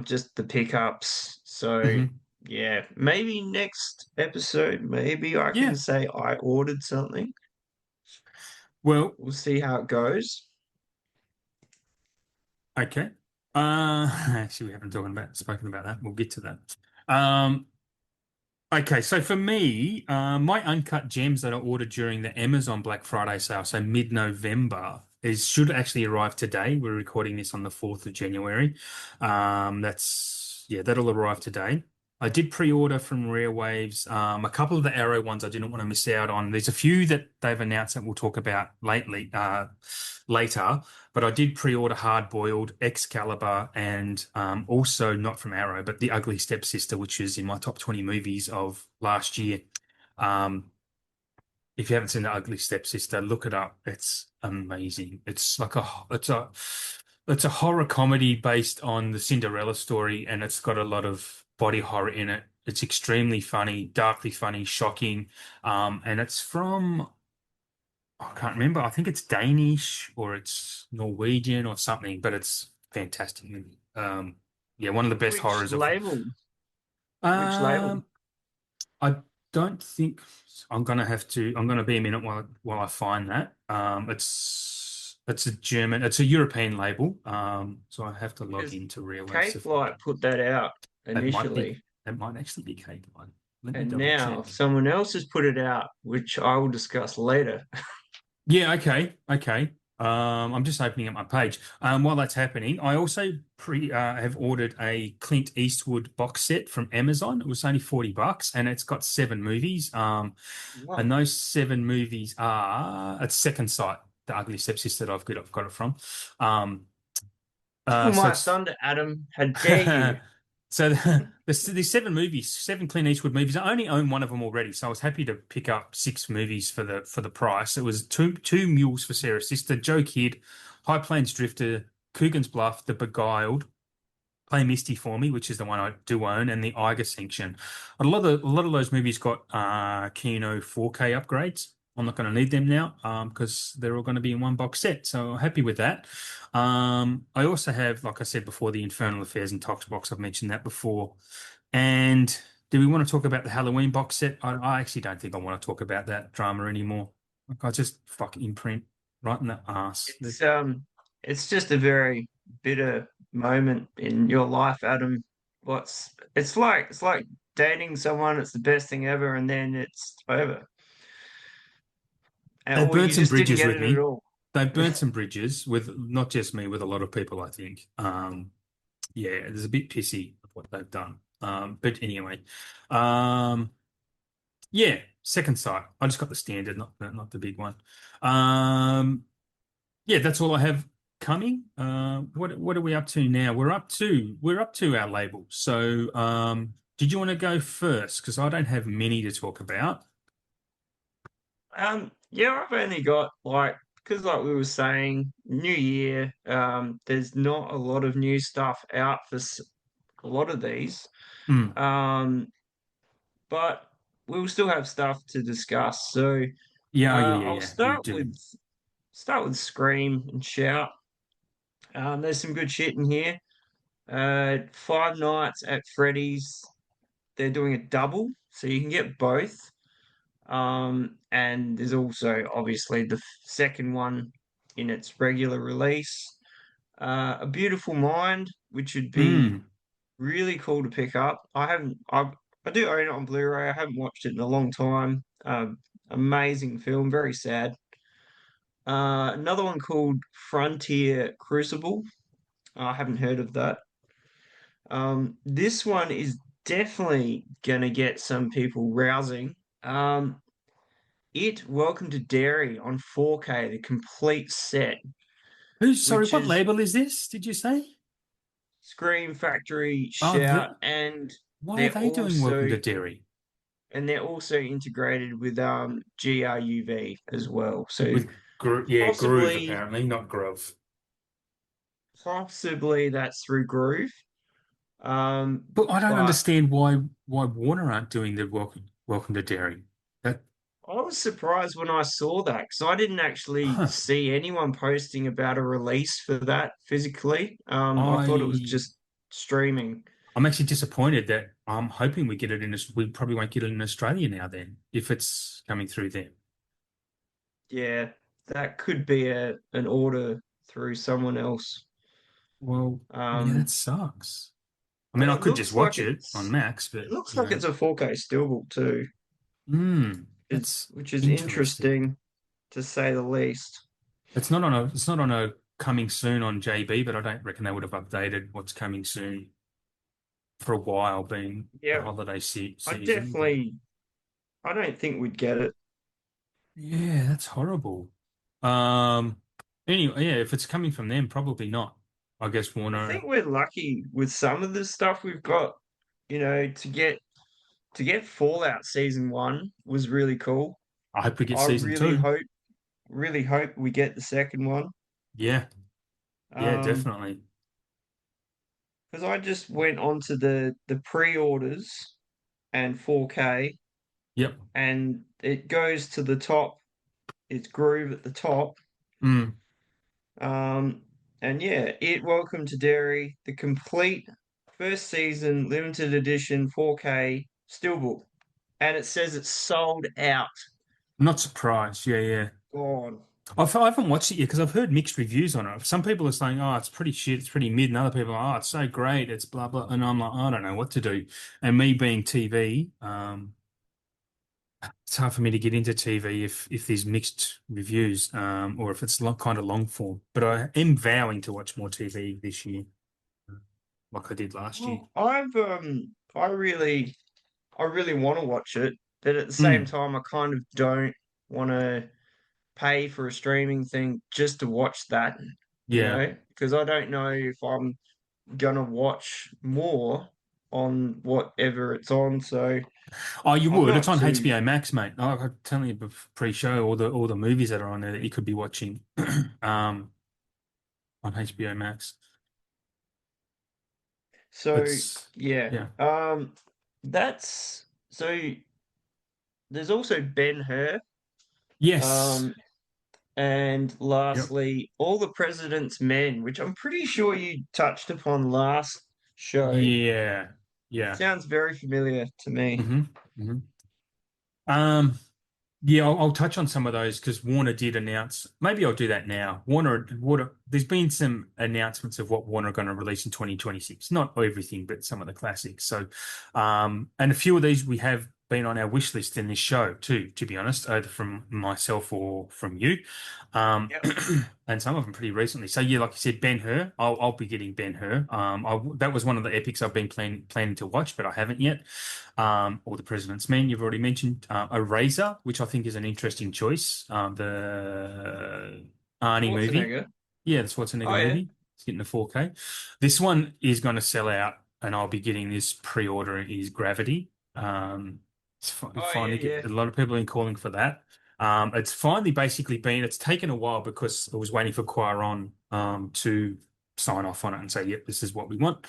Just the pickups. So Hmm. yeah, maybe next episode, maybe I can Yeah. say I ordered something. Well, We'll see how it goes. okay. Actually, we haven't spoken about that. We'll get to that. Um, Okay, so for me, my uncut gems that I ordered during the Amazon Black Friday sale, so mid-November, is should actually arrive today. We're recording this on the 4th of January. That'll arrive today. I did pre-order from Rare Waves, a couple of the Arrow ones I didn't want to miss out on. There's a few that they've announced that we'll talk about later. But I did pre-order Hard Boiled, Excalibur, and also not from Arrow, but The Ugly Stepsister, which is in my top 20 movies of last year. Um, if you haven't seen The Ugly Stepsister, look it up. It's amazing. It's a horror comedy based on the Cinderella story, and it's got a lot of body horror in it. It's extremely funny, darkly funny, shocking, and it's from I can't remember. I think it's Danish or it's Norwegian or something, but it's fantastic movie. Yeah, one of the best Which horrors of. label? Which label? Um, I don't think I'm gonna have to. I'm gonna be a minute while I find that. It's a German. It's a European label. So I have to log Because into Real Waves to find K-Flight it. put that out That might be. initially. That might actually be Cake One. Let me And double now check. someone else has put it out, which I will discuss later. Yeah, okay, okay. I'm just opening up my page. While that's happening, I also pre have ordered a Clint Eastwood box set from Amazon. It was only $40, and it's got 7 movies. And Wow. those 7 movies are it's Second Sight, the Ugly Stepsister that I've got it from. Um, Steal so my it's thunder, Adam. How dare you? So there's 7 movies, 7 Clint Eastwood movies. I only own one of them already, so I was happy to pick up 6 movies for the price. It was two Mules for Sarah's Sister, Joe Kidd, High Plains Drifter, Coogan's Bluff, The Beguiled, Play Misty for Me, which is the one I do own, and the Eiger Sanction. A lot of those movies got Kino 4K upgrades. I'm not going to need them now because they're all going to be in one box set. So happy with that. I also have, like I said before, the Infernal Affairs and Tox box. I've mentioned that before. And do we want to talk about the Halloween box set? I actually don't think I want to talk about that drama anymore. Like I just fucking imprint right in the ass. It's um it's just a very bitter moment in your life, Adam. It's like dating someone, it's the best thing ever, and then it's over. They Or you burnt some just didn't bridges get with it at me. all. They burnt some bridges with not just me, with a lot of people, I think. Yeah, it's a bit pissy of what they've done. But anyway, um, yeah, Second Sight. I just got the standard, not the big one. Um, yeah, that's all I have coming. What are we up to now? We're up to our labels. So, did you want to go first? Because I don't have many to talk about. Yeah, I've only got because like we were saying, New Year. There's not a lot of new stuff out for a lot of these. Hmm. Um, but we'll still have stuff to discuss. So Yeah, oh, yeah, yeah, I'll yeah. We do. start with Scream and Shout. There's some good shit in here. Five Nights at Freddy's. They're doing a double so you can get both. And there's also obviously the second one in its regular release. A Beautiful Mind, which would be Mm. really cool to pick up. I do own it on Blu-ray. I haven't watched it in a long time. Amazing film, very sad. Another one called Frontier Crucible. I haven't heard of that. This one is definitely gonna get some people rousing. Welcome to Dairy on 4K, the complete set, Sorry, which what is label is this, did you say? Scream Factory, Oh, Shout, and why are they're they doing Welcome also to Derry? integrated with GRUV as well. So With Groove possibly apparently, not Grove. possibly that's through Groove. Um, But I don't but understand why Warner aren't doing the Welcome to Derry. That I was surprised when I saw that because I didn't actually huh. see anyone posting about a release for that physically. I thought it was I just streaming. I'm actually disappointed that I'm hoping we get it we probably won't get it in Australia now then, if it's coming through them. Yeah, that could be a an order through someone else. Well, yeah, that Um, sucks. I mean, and I could just watch it on Max, it but looks like it's a 4K steelbook too, that's which is interesting. interesting to say the least. It's not on a coming soon on JB, but I don't reckon they would have updated what's coming soon for a while, being the Yeah, holiday I season. But definitely, I don't think we'd get it. yeah, that's horrible. Um, anyway, yeah, if it's coming from them, probably not. I guess I think Warner. we're lucky with some of the stuff we've got, to get Fallout Season 1 was really cool. I hope we get I season two. really hope we get the second one. Yeah, yeah, Um, definitely. because I just went onto the pre-orders and 4K, Yep. and it goes to the top. It's Groove at the top. Mm. Um, and yeah, Welcome to Dairy, the complete first season limited edition 4K steelbook, and it says it's sold out, Not surprised. Yeah, yeah. gone. I haven't watched it yet because I've heard mixed reviews on it. Some people are saying, "Oh, it's pretty shit, it's pretty mid," and other people are, "Oh, it's so great, it's blah blah." And I'm like, I don't know what to do. And me being TV, it's hard for me to get into TV if there's mixed reviews, or if it's kind of long form. But I am vowing to watch more TV this year, like I did last year. Well, I really want to watch it, but at the same Mm, time, I kind of don't want to pay for a streaming thing just to watch that, yeah. because I don't know if I'm gonna watch more on whatever it's on. So Oh, you I'm would. It's not on too. HBO Max, mate. I'm telling you pre-show all the movies that are on there that you could be watching, um, on HBO Max. So It's yeah, yeah. that's so. There's also Ben-Hur, Yes. um, and Yep. lastly, All the President's Men, which I'm pretty sure you touched upon last show. Yeah. Yeah. Sounds very familiar to me. hmm hmm Um, yeah, I'll touch on some of those because Warner did announce. Maybe I'll do that now. Warner. There's been some announcements of what Warner are going to release in 2026. Not everything, but some of the classics. So, and a few of these we have been on our wish list in this show too. To be honest, either from myself or from you, um, Yep. and some of them pretty recently. So yeah, like you said, Ben-Hur. I'll be getting Ben-Hur. That was one of the epics I've been planning to watch, but I haven't yet. Or The President's Men, you've already mentioned. Eraser, which I think is an interesting choice. The Arnie movie. Schwarzenegger. Yeah, the Schwarzenegger Oh yeah. movie. It's getting a 4K. This one is going to sell out, and I'll be getting this pre-order, is Gravity. Oh yeah, Finally, yeah. a lot of people have been calling for that. It's finally basically it's taken a while because I was waiting for Quaron to sign off on it and say, yep, this is what we want.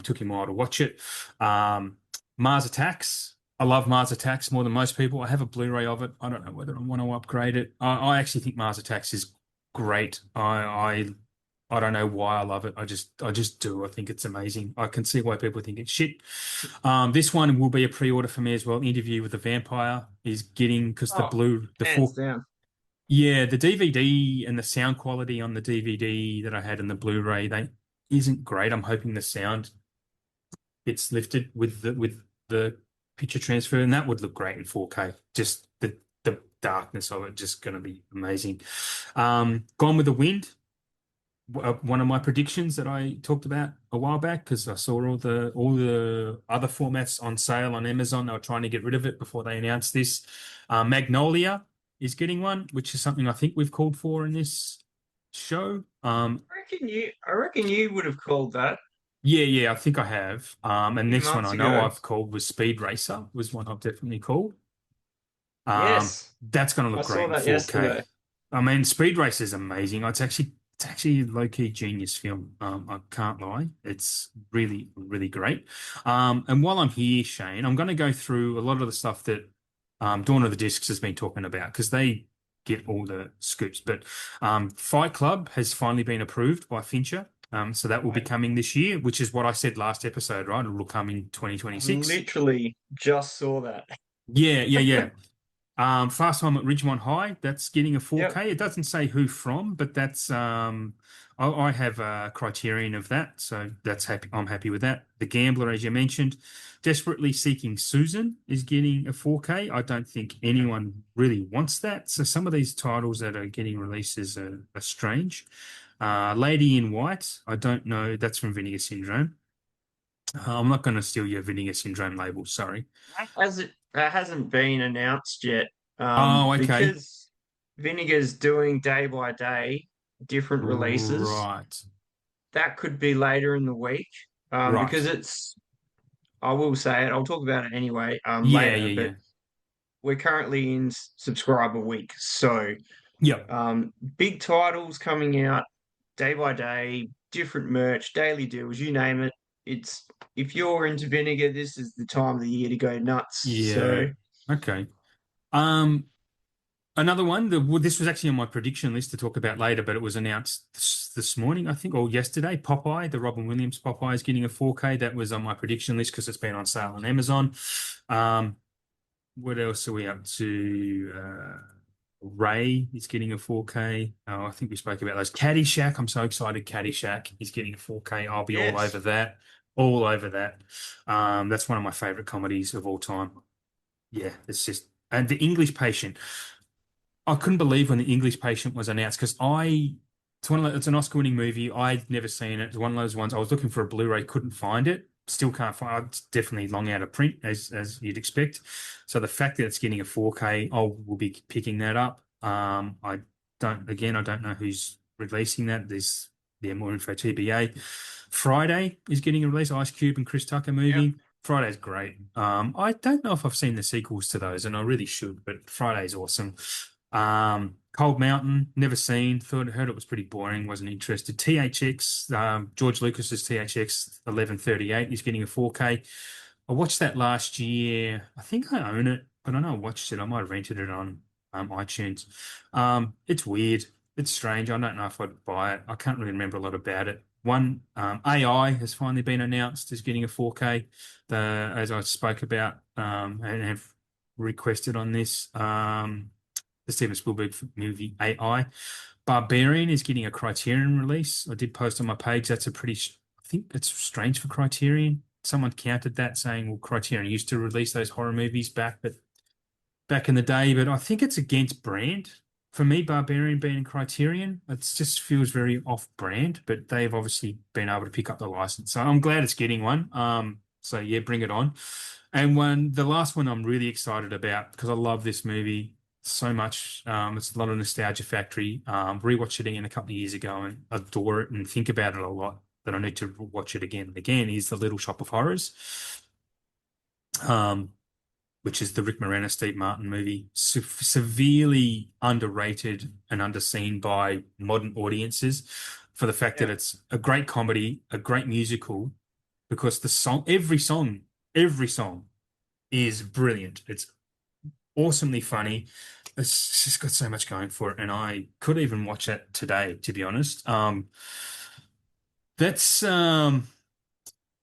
Took him a while to watch it. Mars Attacks. I love Mars Attacks more than most people. I have a Blu-ray of it. I don't know whether I want to upgrade it. I actually think Mars Attacks is great. I don't know why I love it. I just do. I think it's amazing. I can see why people think it's shit. This one will be a pre-order for me as well. Interview with the Vampire is getting because Oh, the hands four, down. yeah, the DVD and the sound quality on the DVD that I had in the Blu-ray, they isn't great. I'm hoping the sound gets lifted with the picture transfer, and that would look great in 4K. Just the darkness of it just going to be amazing. Gone with the Wind, one of my predictions that I talked about a while back because I saw all the other formats on sale on Amazon. They were trying to get rid of it before they announced this. Magnolia is getting one, which is something I think we've called for in this show. I reckon you would have called that Yeah, yeah, I think I have. a And few this one months I know ago. I've called was Speed Racer was one I've definitely called. Yes, That's going to I look great saw in that 4K. yesterday. I mean, Speed Racer is amazing. It's actually a low-key genius film. I can't lie. It's really, really great. And while I'm here, Shane, I'm going to go through a lot of the stuff that Dawn of the Discs has been talking about because they get all the scoops. But Fight Club has finally been approved by Fincher. So that will be I, coming this year, which is what I said last episode, right? It will come in I 2026. literally just saw that. Yeah, yeah, yeah. Fast Home at Ridgemont High, that's getting a Yep. 4K. It doesn't say who from, but that's I have a criterion of that, so that's happy. I'm happy with that. The Gambler, as you mentioned, Desperately Seeking Susan is getting a 4K. I don't think anyone really wants that. So some of these titles that are getting releases are strange. Lady in White, I don't know. That's from Vinegar Syndrome. I'm not going to steal your Vinegar Syndrome label. Sorry. That hasn't been announced yet. Oh, okay. Because Vinegar's doing day by day different releases. Right. That could be later in the week. Because Right. I will say it. I'll talk about it anyway. Yeah, Later, yeah, but yeah. we're currently in subscriber week, so Yep. big titles coming out day by day, different merch, daily deals, you name it. It's if you're into vinegar, this is the time of the year to go nuts. Yeah. So Okay. Um, Another one, well, this was actually on my prediction list to talk about later, but it was announced this morning, I think, or yesterday. Popeye, the Robin Williams Popeye is getting a 4K. That was on my prediction list because it's been on sale on Amazon. Um, what else are we up to? Ray is getting a 4K. Oh, I think we spoke about those. Caddyshack, I'm so excited. Caddyshack is getting a 4K. I'll be all over yes, that. All over that. That's one of my favorite comedies of all time. Yeah, it's just and The English Patient. I couldn't believe when The English Patient was announced because it's an Oscar-winning movie. I'd never seen it. It's one of those ones I was looking for a Blu-ray, couldn't find it. Still can't find it. It's definitely long out of print as you'd expect. So the fact that it's getting a 4K, I will be picking that up. I don't know who's releasing that. There's more info TBA. Friday is getting a release. Ice Cube and Chris Tucker yep, movie. Friday's great. I don't know if I've seen the sequels to those, and I really should, but Friday's awesome. Cold Mountain, never seen. Heard it was pretty boring. Wasn't interested. THX, George Lucas's THX 1138 is getting a 4K. I watched that last year. I think I own it, but I know I watched it. I might have rented it on iTunes. It's weird. It's strange. I don't know if I'd buy it. I can't really remember a lot about it. One AI has finally been announced as getting a 4K. As I spoke about and have requested on this. The Steven Spielberg movie AI. Barbarian is getting a Criterion release. I did post on my page. That's a pretty, I think it's strange for Criterion. Someone countered that saying, well, Criterion used to release those horror movies back in the day, but I think it's against brand. For me, Barbarian being in Criterion, it just feels very off-brand, but they've obviously been able to pick up the license. So I'm glad it's getting one. So yeah, bring it on. And the last one I'm really excited about because I love this movie so much. It's a lot of nostalgia factory. Rewatched it again a couple of years ago and adore it and think about it a lot. But I need to watch it again and again. Is The Little Shop of Horrors. Um, which is the Rick Moranis, Steve Martin movie, severely underrated and underseen by modern audiences for the fact that yep. it's a great comedy, a great musical, because every song is brilliant. It's awesomely funny. It's just got so much going for it, and I could even watch it today, to be honest. That's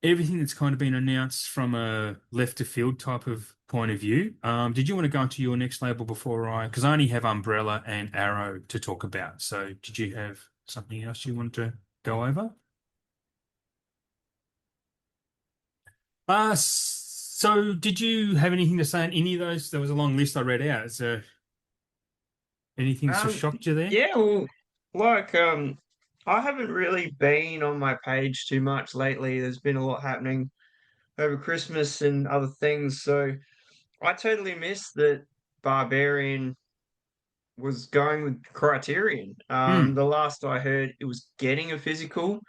everything that's kind of been announced from a left to field type of point of view. Did you want to go into your next label before because I only have Umbrella and Arrow to talk about. So did you have something else you wanted to go over? So did you have anything to say on any of those? There was a long list I read out. Is there anything that sort of Um, shocked you there? yeah, well, like, I haven't really been on my page too much lately. There's been a lot happening over Christmas and other things, so I totally missed that Barbarian was going with Criterion. Hmm. The last I heard, it was getting a physical,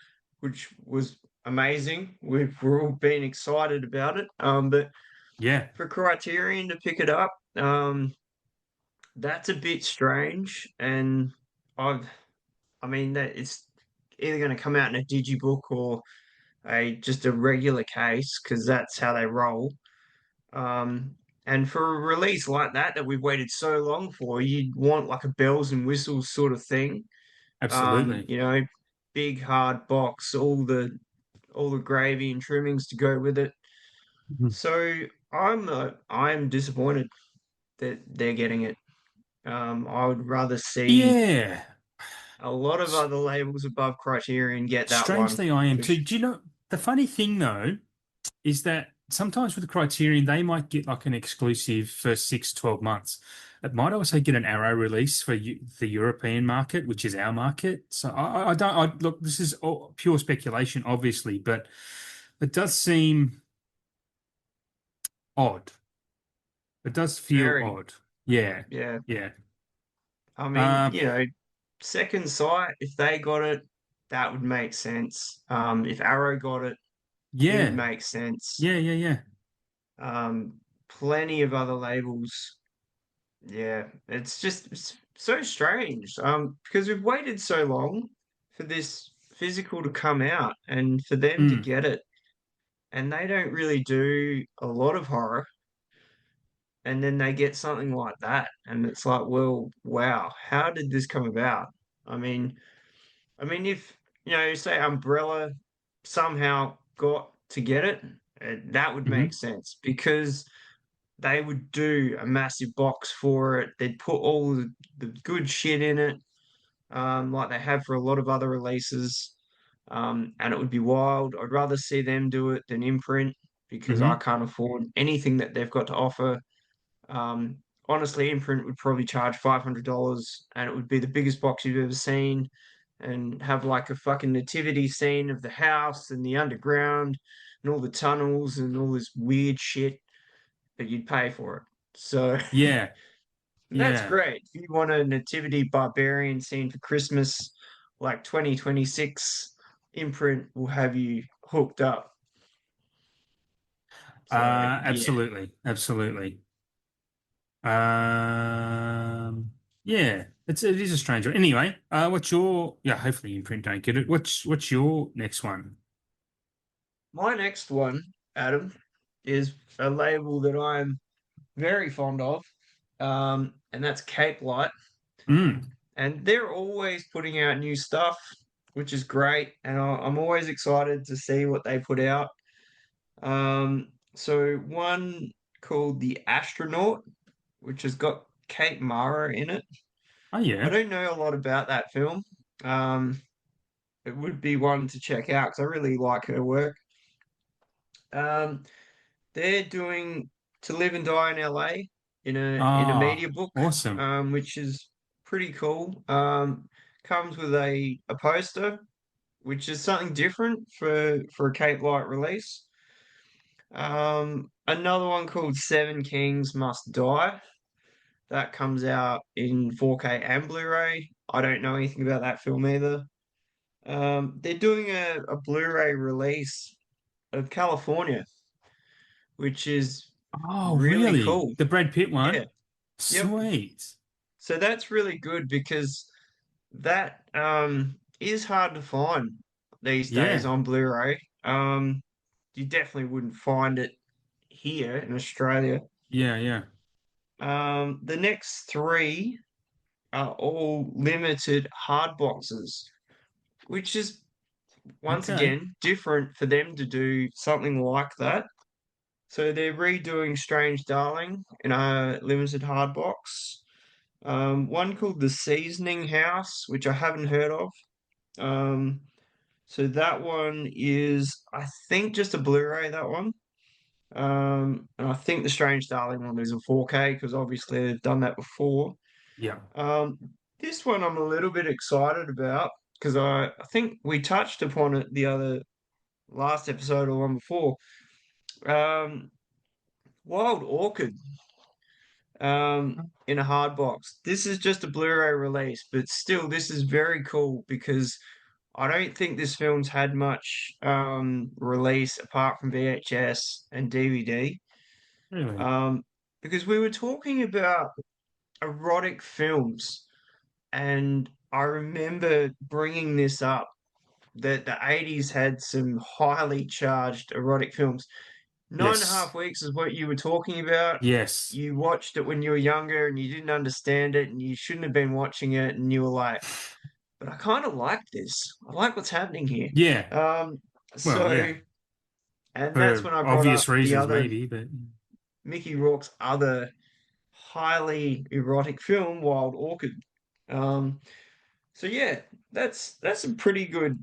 which was amazing. We're all been excited about it. But Yeah. for Criterion to pick it up, that's a bit strange. And I've, I mean, that it's either going to come out in a digibook or a just a regular case because that's how they roll. Um, and for a release like that we've waited so long for, you'd want like a bells and whistles sort of thing. Absolutely. You know, big hard box, all the gravy and trimmings to go with it. Mhm. So I'm disappointed that they're getting it. I would rather see Yeah. a lot of S- other labels above Criterion get that one. Strangely, I am For too. Do you know the funny thing though is that sometimes with the Criterion, they might get like an exclusive for 6, 12 months. It might also get an Arrow release for the European market, which is our market. So I don't, look, this is all pure speculation, obviously, but it does seem odd. It does feel very, odd. Yeah. yeah. Yeah. I mean, Um, you know, second sight, if they got it, that would make sense. If Arrow got it, it would yeah. make sense. Yeah. Yeah. Yeah. Plenty of other labels. Yeah, it's so strange. Because we've waited so long for this physical to come out and for them to Mm, get it, and they don't really do a lot of horror, and then they get something like that, and it's like, well, wow, how did this come about? I mean, if you know, say Umbrella somehow got to get it, that would make hmm. sense because they would do a massive box for it. They'd put all the good shit in it, like they have for a lot of other releases, and it would be wild. I'd rather see them do it than Imprint because I Hmm. can't afford anything that they've got to offer. Um, Honestly, Imprint would probably charge $500, and it would be the biggest box you've ever seen, and have like a fucking nativity scene of the house and the underground and all the tunnels and all this weird shit, but you'd pay for it. So Yeah. that's Yeah. great. If you want a nativity barbarian scene for Christmas, like 2026, Imprint will have you hooked up. So yeah, Absolutely. Absolutely. Um, yeah, it is a strange one. Anyway, what's your hopefully Imprint don't get it. What's your next one? my next one, Adam, is a label that I'm very fond of, and that's Cape Light. Mm. And they're always putting out new stuff, which is great. And I'm always excited to see what they put out. So one called The Astronaut, which has got Kate Mara in it. Oh I yeah. don't know a lot about that film. Um, it would be one to check out because I really like her work. Um, they're doing To Live and Die in LA in a media Ah, book, awesome. which is pretty cool. Comes with a poster, which is something different for a Cape Light release. Another one called Seven Kings Must Die. That comes out in 4K and Blu-ray. I don't know anything about that film either. They're doing a Blu-ray release of California, which is Oh, really really? cool. The Brad Pitt Yeah, one? yep. Sweet. So that's really good because that is hard to find these days Yeah. on Blu-ray. You definitely wouldn't find it here in Australia. Yeah, yeah. The next three are all limited hard boxes, which is once Okay. again different for them to do something like that. So they're redoing Strange Darling in a limited hard box. One called The Seasoning House, which I haven't heard of. Um, so that one is, I think, just a Blu-ray, that one. And I think the Strange Darling one is a 4K because obviously they've done that before. Yeah. Um, this one I'm a little bit excited about because I think we touched upon it the other last episode or one before. Um, Wild Orchid in a hard box. This is just a Blu-ray release, but still, this is very cool because I don't think this film's had much release apart from VHS and DVD. Really? Um, because we were talking about erotic films, and I remember bringing this up that the 80s had some highly charged erotic films. Nine and a Yes. half weeks is what you were talking about. Yes. You watched it when you were younger and you didn't understand it and you shouldn't have been watching it and you were like, but I kind of like this. I like what's happening here. Yeah. Um, Well, yeah. so, and that's For when I brought up obvious the reasons, other maybe, but Mickey Rourke's other highly erotic film, Wild Orchid. Um, so yeah, that's a pretty good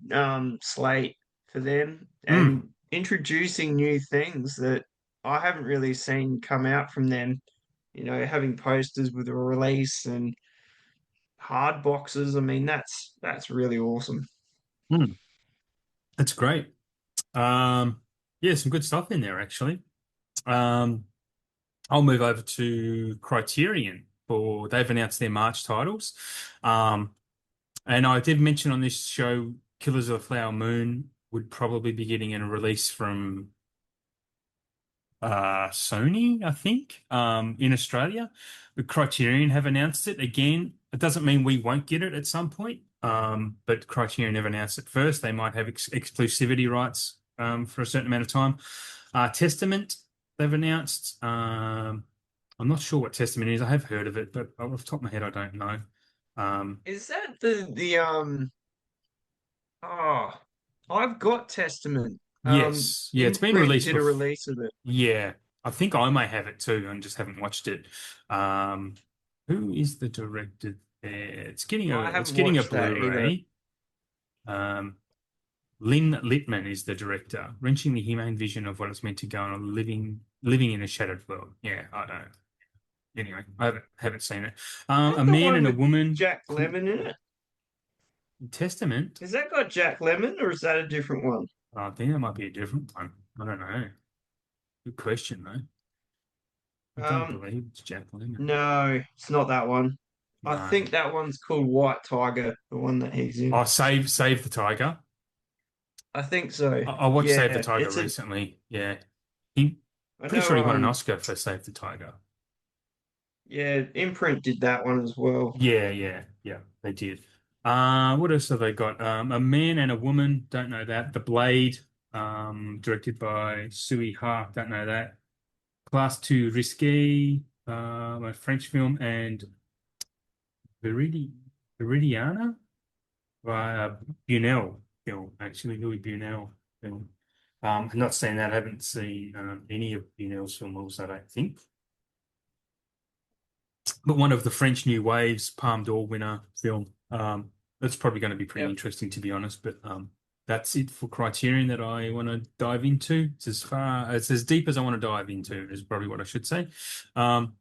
slate for them mm, and introducing new things that I haven't really seen come out from them. You know, having posters with a release and hard boxes. I mean, that's really awesome. mm, that's great. Yeah, some good stuff in there actually. Um, I'll move over to Criterion for they've announced their March titles. Um, and I did mention on this show, Killers of the Flower Moon would probably be getting a release from Sony, I think, in Australia. The Criterion have announced it. Again, it doesn't mean we won't get it at some point. But Criterion have announced it first. They might have exclusivity rights for a certain amount of time. Testament, they've announced. I'm not sure what Testament is. I have heard of it, but off the top of my head, I don't know. Um, Is that the oh, I've got Testament. yes, yeah, it's been Imprint released did a before. release of it. Yeah, I think I may have it too, and just haven't watched it. Um, who is the director there? I It's haven't getting a watched that either. Blu-ray. Um, Lynn Littman is the director, wrenching the humane vision of what it's meant to go on living in a shattered world. Yeah, I don't. Anyway, I haven't seen it. Is that A the man one and a with woman. Jack Lemmon in it? Testament. Has that got Jack Lemmon or is that a different one? I think that might be a different one. I don't know. Good question though. I don't Um, believe it's Jack Lemmon. no, it's not that one. I No. think that one's called White Tiger, the one that he's in. Oh, Save the Tiger. I think so. I watched Save the Yeah, Tiger it's a. recently. Yeah. He I pretty know. sure he won an Oscar for Save the Tiger. Yeah, Imprint did that one as well. Yeah, yeah, yeah, they did. What else have they got? A Man and a Woman, don't know that. The Blade, directed by Sui Ha, don't know that. Class 2 Risque, a French film, and Veridi Veridiana by Bunel film, actually, Louis Bunel film. I've not seen that. I haven't seen any of Bunel's films, I don't think. But one of the French New Waves Palme d'Or winner film. That's probably going to be pretty Yep. interesting, to be honest. But that's it for Criterion that I want to dive into. It's as deep as I want to dive into, is probably what I should say. Um,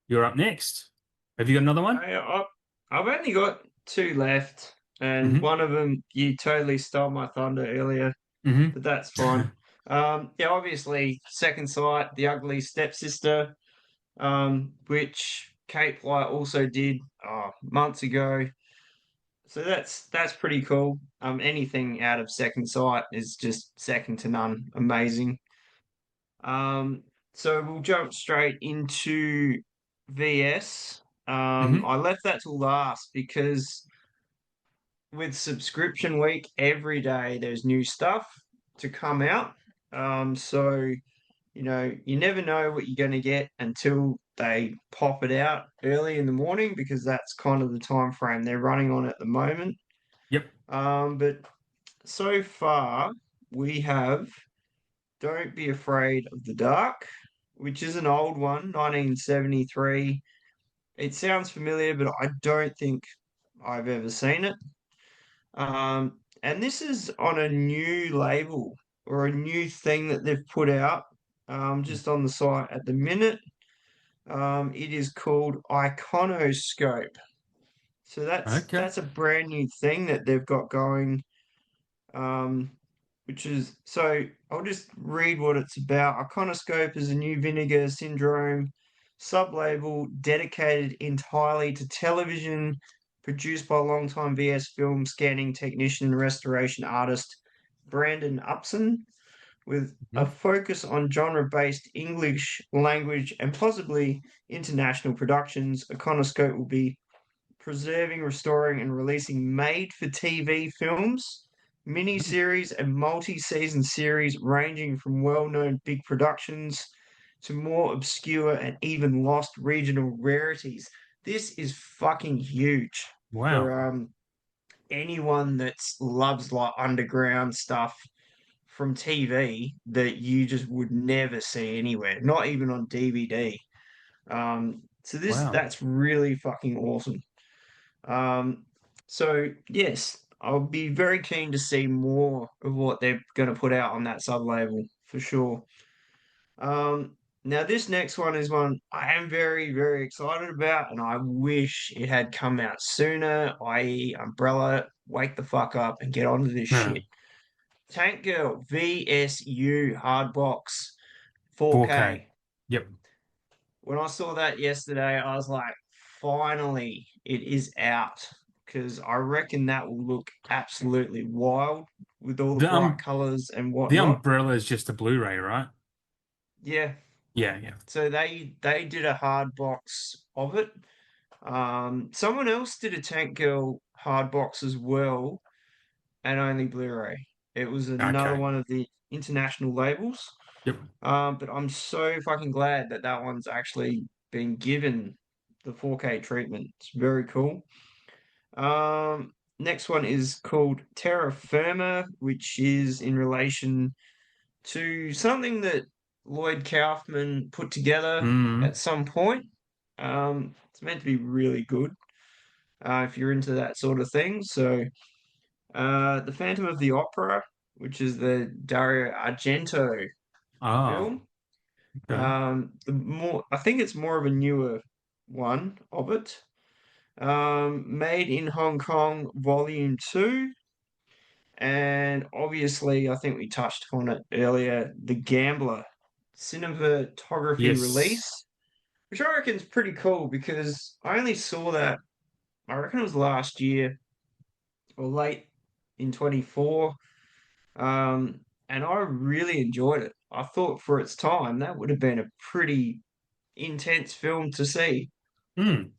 you're up next. Have you got another one? I've only got two left, and Hmm. one of them you totally stole my thunder earlier, Hmm. but that's fine. Yeah, obviously, Second Sight, The Ugly Stepsister, which Kate White also did months ago. So that's pretty cool. Anything out of Second Sight is just second to none. Amazing. Um, so we'll jump straight into VS. Hmm. I left that till last because with subscription week, every day there's new stuff to come out. So You never know what you're going to get until they pop it out early in the morning because that's kind of the time frame they're running on at the moment. Yep. But so far, we have Don't Be Afraid of the Dark, which is an old one, 1973. It sounds familiar, but I don't think I've ever seen it. And this is on a new label or a new thing that they've put out just on the site at the minute. It is called Iconoscope. So that's Okay. that's a brand new thing that they've got going. Um, which is so I'll just read what it's about. Iconoscope is a new Vinegar Syndrome sub-label dedicated entirely to television, produced by longtime VS film scanning technician and restoration artist Brandon Upson, with a Mhm. focus on genre-based English language and possibly international productions. Iconoscope will be preserving, restoring, and releasing made for TV films, mini-series, and multi-season series ranging from well-known big productions to more obscure and even lost regional rarities. This is fucking huge Wow. for anyone that loves like underground stuff from TV that you just would never see anywhere, not even on DVD. So Wow. that's really fucking awesome. Um, so yes, I'll be very keen to see more of what they're going to put out on that sub label for sure. Now this next one is one I am very, very excited about, and I wish it had come out sooner, i.e., Umbrella, wake the fuck up and get onto this Huh. shit. Tank Girl VSU Hardbox 4K. 4K. Yep. When I saw that yesterday, I was like, finally, it is out. Because I reckon that will look absolutely wild with all the The bright um colors and the whatnot. umbrella is just a Blu-ray, right? Yeah. Yeah, yeah. So they did a hard box of it. Someone else did a Tank Girl hard box as well, and only Blu-ray. It was another Okay. one of the international labels. Yep. But I'm so fucking glad that that one's actually been given the 4K treatment. It's very cool. Next one is called Terra Firma, which is in relation to something that Lloyd Kaufman put together Mm. at some point. It's meant to be really good if you're into that sort of thing. So, The Phantom of the Opera, which is the Dario Argento Oh, film. okay. I think it's more of a newer one of it. Made in Hong Kong, Volume 2. And obviously, I think we touched on it earlier, The Gambler cinematography Yes. release, which I reckon is pretty cool because I only saw that, I reckon it was last year or late in 24. And I really enjoyed it. I thought for its time, that would have been a pretty intense film to see. Mm.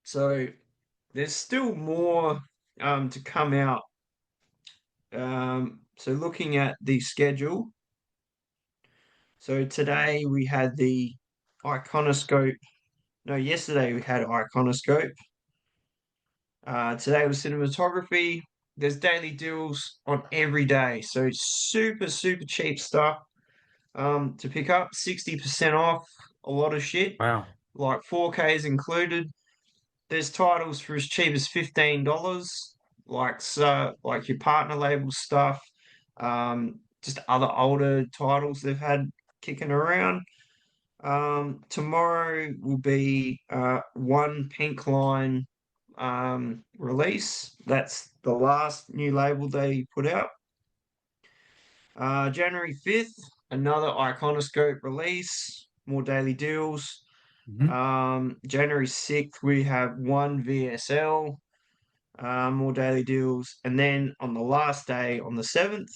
So there's still more to come out. So looking at the schedule, so today we had the Iconoscope. No, yesterday we had Iconoscope. Today was cinematography. There's daily deals on every day, so it's super super cheap stuff to pick up. 60% off a lot of shit, Wow. like 4K is included. There's titles for as cheap as $15, like your partner label stuff, just other older titles they've had kicking around. Tomorrow will be one Pink Line release. That's the last new label they put out. January 5th, another Iconoscope release, more daily deals. Hmm. January 6th, we have one VSL, more daily deals. And then on the last day, on the 7th,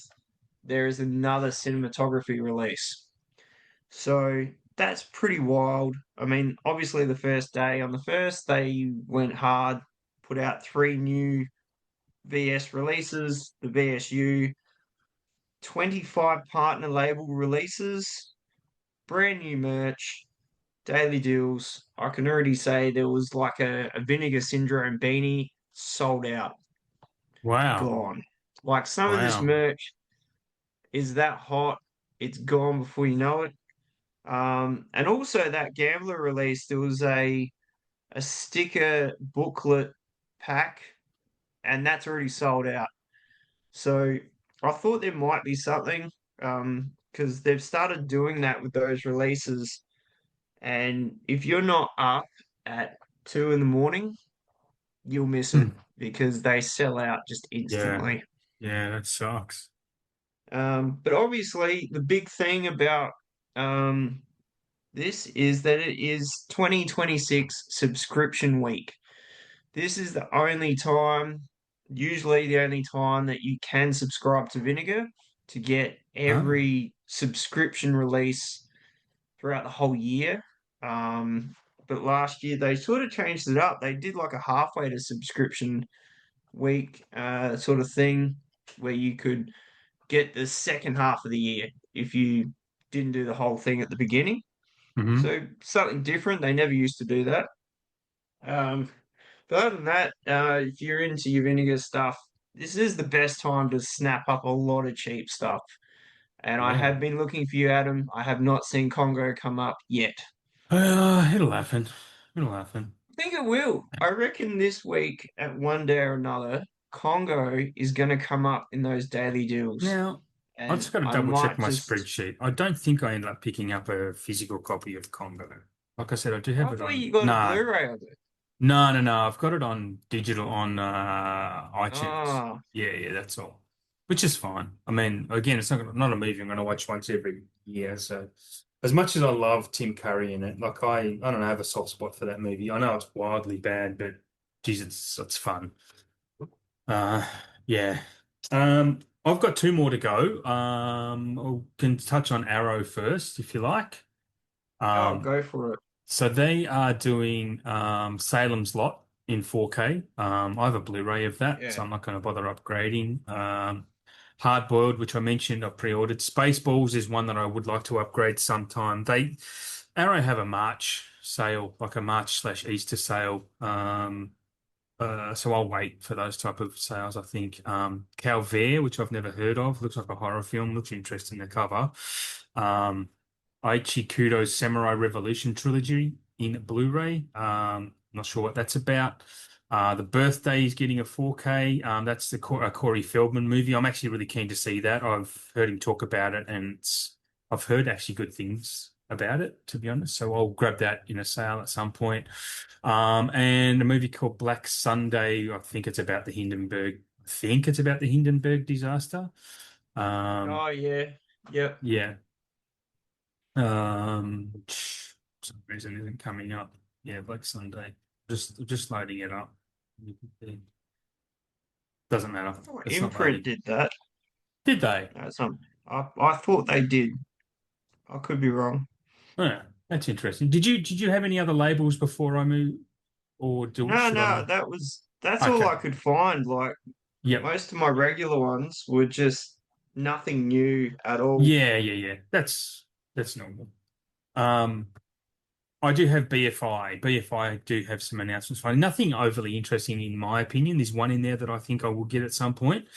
there is another cinematography release. So that's pretty wild. I mean, obviously, the first day, on the first, they went hard, put out three new VS releases, the VSU 25 partner label releases, brand new merch, daily deals. I can already say there was like a Vinegar Syndrome beanie sold out, Wow. gone. Like some of this Wow. merch is that hot, it's gone before you know it. And also that Gambler release, there was a sticker booklet pack, and that's already sold out. So I thought there might be something, because they've started doing that with those releases. And if you're not up at 2 in the morning, you'll miss it Hmm. because they sell out just Yeah. instantly. Yeah, that sucks. But obviously, the big thing about um, this is that it is 2026 subscription week. This is the only time, usually the only time that you can subscribe to Vinegar to get Oh. every subscription release throughout the whole year. Um, but last year they sort of changed it up. They did like a halfway to subscription week sort of thing where you could get the second half of the year if you didn't do the whole thing at the beginning. Hmm. So something different. They never used to do that. Um, but other than that, if you're into your vinegar stuff, this is the best time to snap up a lot of cheap stuff. And I Yeah. have been looking for you, Adam. I have not seen Congo come up yet. It'll happen. It'll happen. I think it will. I reckon this week, at one day or another, Congo is going to come up in those daily deals. Now, I've And just got to I double check might my just. spreadsheet. I don't think I ended up picking up a physical copy of Congo. Like I said, I do have I it thought on. you got a Nah, Blu-ray of it. no. I've got it on digital on iTunes. Ah, Yeah, that's all. Which is fine. I mean, again, it's not a movie I'm going to watch once every year. So, as much as I love Tim Curry in it, like I don't know, I have a soft spot for that movie. I know it's wildly bad, but geez, it's fun. Uh, yeah. I've got two more to go. I can touch on Arrow first, if you like. oh, Um, go for it. so they are doing Salem's Lot in 4K. I have a Blu-ray of that, so Yeah. I'm not going to bother upgrading. Hard Boiled, which I mentioned, I've pre-ordered. Spaceballs is one that I would like to upgrade sometime. Arrow have a March sale, like a March slash Easter sale. So I'll wait for those type of sales, I think. Calvaire, which I've never heard of, looks like a horror film, looks interesting, the cover. Um, Aichi Kudo's Samurai Revolution trilogy in Blu-ray. Not sure what that's about. The Birthday is getting a 4K. That's a Corey Feldman movie. I'm actually really keen to see that. I've heard him talk about it, and I've heard actually good things about it, to be honest. So I'll grab that in a sale at some point. And a movie called Black Sunday. I think it's about the Hindenburg. I think it's about the Hindenburg disaster. Um, Oh, yeah. Yep. yeah. For some reason isn't coming up. Yeah, Black Sunday. Just loading it up. Doesn't matter. I thought It's not Imprint loading. did that. Did they? That's not. I thought they did. I could be wrong. Yeah, that's interesting. Did you have any other labels before I move, or No, should I no, move? that's all Okay. I could find. Like Yep. most of my regular ones were just nothing new at all. Yeah. That's normal. Um, I do have BFI. BFI do have some announcements. Nothing overly interesting in my opinion. There's one in there that I think I will get at some point.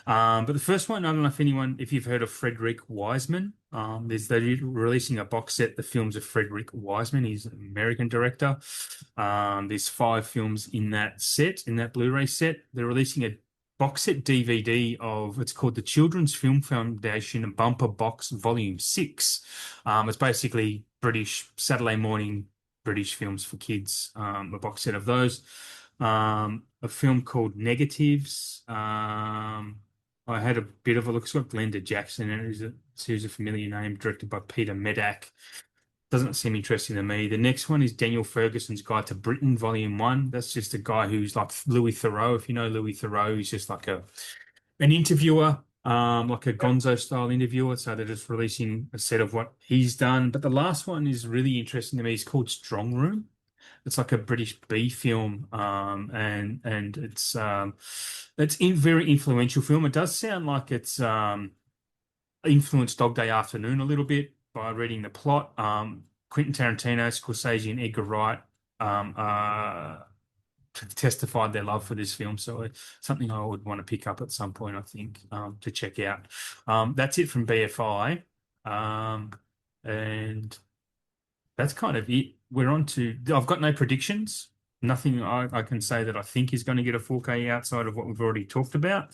But the first one, I don't know if you've heard of Frederick Wiseman. They're releasing a box set, the films of Frederick Wiseman. He's an American director. There's five films in that set, in that Blu-ray set. They're releasing a box set DVD of, it's called the Children's Film Foundation Bumper Box Volume 6. It's basically British Saturday morning British films for kids, a box set of those. A film called Negatives. I had a bit of a look. It's got Glenda Jackson in it, who's a familiar name, directed by Peter Medak. Doesn't seem interesting to me. The next one is Daniel Ferguson's Guide to Britain, Volume 1. That's just a guy who's like Louis Theroux. If you know Louis Theroux, he's just like an interviewer, like a Yep. Gonzo style interviewer. So they're just releasing a set of what he's done. But the last one is really interesting to me. It's called Strong Room. It's like a British B film, and it's very influential film. It does sound like it's influenced Dog Day Afternoon a little bit by reading the plot. Quentin Tarantino, Scorsese, and Edgar Wright um, uh, testified their love for this film. So it's something I would want to pick up at some point, I think, to check out. That's it from BFI. Um, and that's kind of it. We're on to, I've got no predictions. Nothing I can say that I think is going to get a 4K outside of what we've already talked about.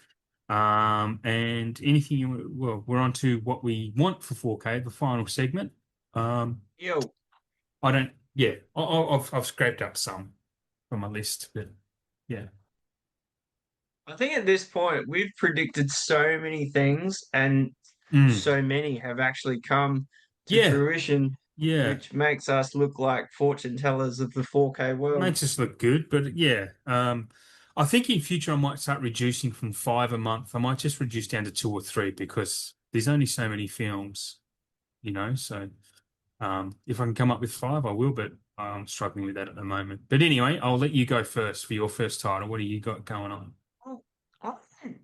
And anything well, we're on to what we want for 4K, the final segment. Um, Yo, I don't, yeah, I've scraped up some from my list, but yeah. I think at this point we've predicted so many things, and Mm. so many have actually come to Yeah, fruition, yeah. which makes us look like fortune tellers of the 4K world. Makes us look good, but yeah. I think in future I might start reducing from five a month. I might just reduce down to two or three because there's only so many films, you know. So if I can come up with five, I will, but I'm struggling with that at the moment. But anyway, I'll let you go first for your first title. What do you got going on? Well,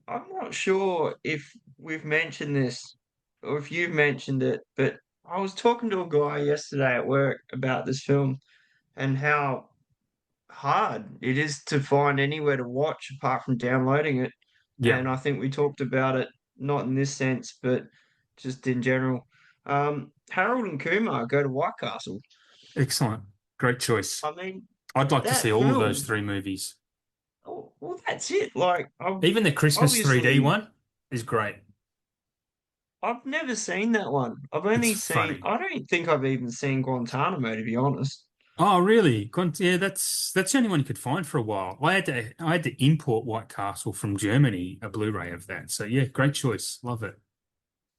I'm not sure if we've mentioned this or if you've mentioned it, but I was talking to a guy yesterday at work about this film and how hard it is to find anywhere to watch apart from downloading it. Yeah, And I think we talked about it not in this sense, but just in general. Harold and Kumar go to White Castle. excellent. Great choice. I mean, I'd like to that see all of those film. three movies. Oh, well, that's it. Like, Even the Christmas 3D obviously, one is great. I've never seen that one. I've It's only seen. funny. I don't think I've even seen Guantanamo, to be honest. Oh, really? Yeah, that's the only one you could find for a while. I had to import White Castle from Germany, a Blu-ray of that. So yeah, great choice. Love it.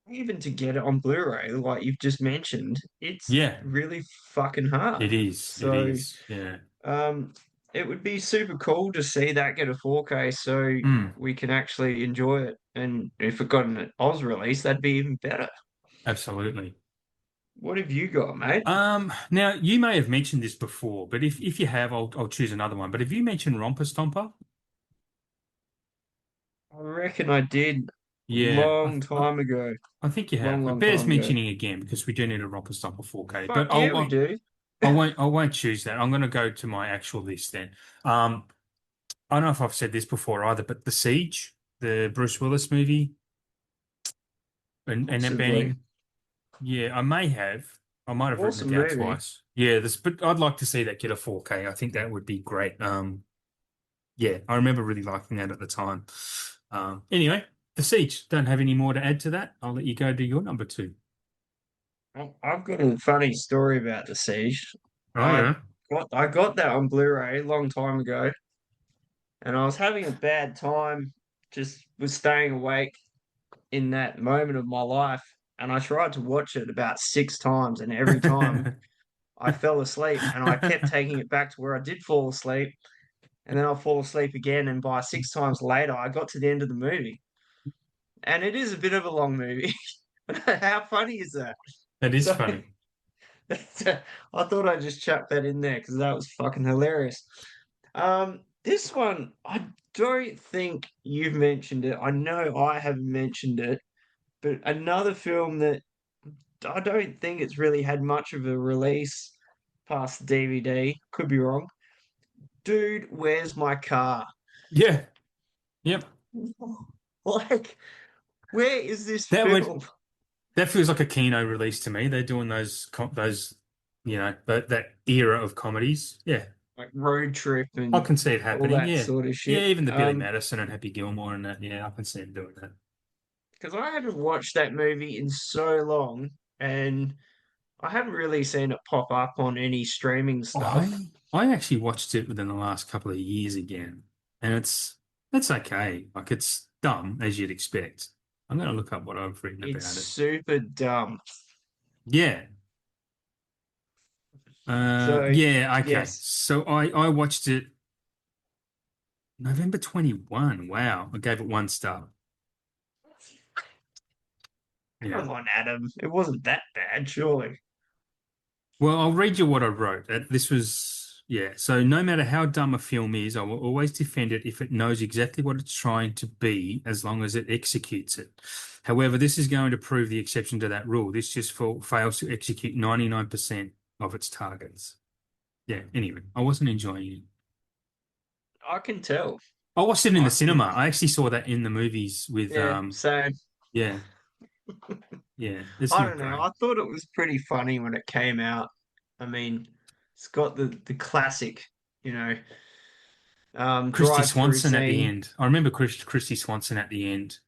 Even to get it on Blu-ray, like you've just mentioned, it's Yeah, really fucking it hard. is. It So, is. Yeah. um, it would be super cool to see that get a 4K so Mm, we can actually enjoy it. And if it got an Oz release, that'd be even better. absolutely. What have you got, mate? Now you may have mentioned this before, but if you have, I'll choose another one. But have you mentioned Romper Stomper? I reckon I did Yeah, long time ago. I think you have. Long, It long bears time ago. mentioning again because we do need a Romper Stomper 4K. But Fuck yeah, we do. I won't choose that. I'm going to go to my actual list then. Um, I don't know if I've said this before either, but The Siege, the Bruce Willis movie, and then Possibly. banning. Yeah, I may have. I might have written it Awesome down movie. twice. Yeah, but I'd like to see that get a 4K. I think that would be great. Yeah, I remember really liking that at the time. Anyway, The Siege. Don't have any more to add to that. I'll let you go to your number two. I've got a funny story about the Siege. Oh I yeah. I got that on Blu-ray a long time ago, and I was having a bad time, just was staying awake in that moment of my life, and I tried to watch it about six times, and every time I fell asleep, and I kept taking it back to where I did fall asleep, and then I'll fall asleep again, and by six times later, I got to the end of the movie, and it is a bit of a long movie. How funny is that? That is So funny. I thought I'd just chuck that in there because that was fucking hilarious. This one, I don't think you've mentioned it. I know I haven't mentioned it, but another film that I don't think it's really had much of a release past DVD. Could be wrong. Dude, where's my car? Yeah. Yep. Like, where is this That would film? that feels like a Kino release to me. They're doing those that era of comedies. Yeah. Like road trip I and can see it all happening. that Yeah. sort of Yeah, shit. even the Billy Madison and Happy Gilmore and that. Yeah, I can see him doing that. Because I haven't watched that movie in so long, and I haven't really seen it pop up on any streaming stuff. I actually watched it within the last couple of years again, and it's okay. Like it's dumb as you'd expect. I'm gonna look up what I've written It's about it. super dumb. Yeah. So, Yeah, okay. yes, So I watched it November 21. Wow. I gave it one star. Yeah. come on, Adam. It wasn't that bad, surely. Well, I'll read you what I wrote. This was Yeah. So no matter how dumb a film is, I will always defend it if it knows exactly what it's trying to be, as long as it executes it. However, this is going to prove the exception to that rule. This just fails to execute 99% of its targets. Yeah. Anyway, I wasn't enjoying it. I can tell. I watched it in the I can, cinema. I actually saw that in the movies with yeah. So yeah, yeah. It's I not don't know. great. I thought it was pretty funny when it came out. I mean, it's got the classic, you know, Christy drive-through Swanson at the scene. end. I remember Christy Swanson at the end.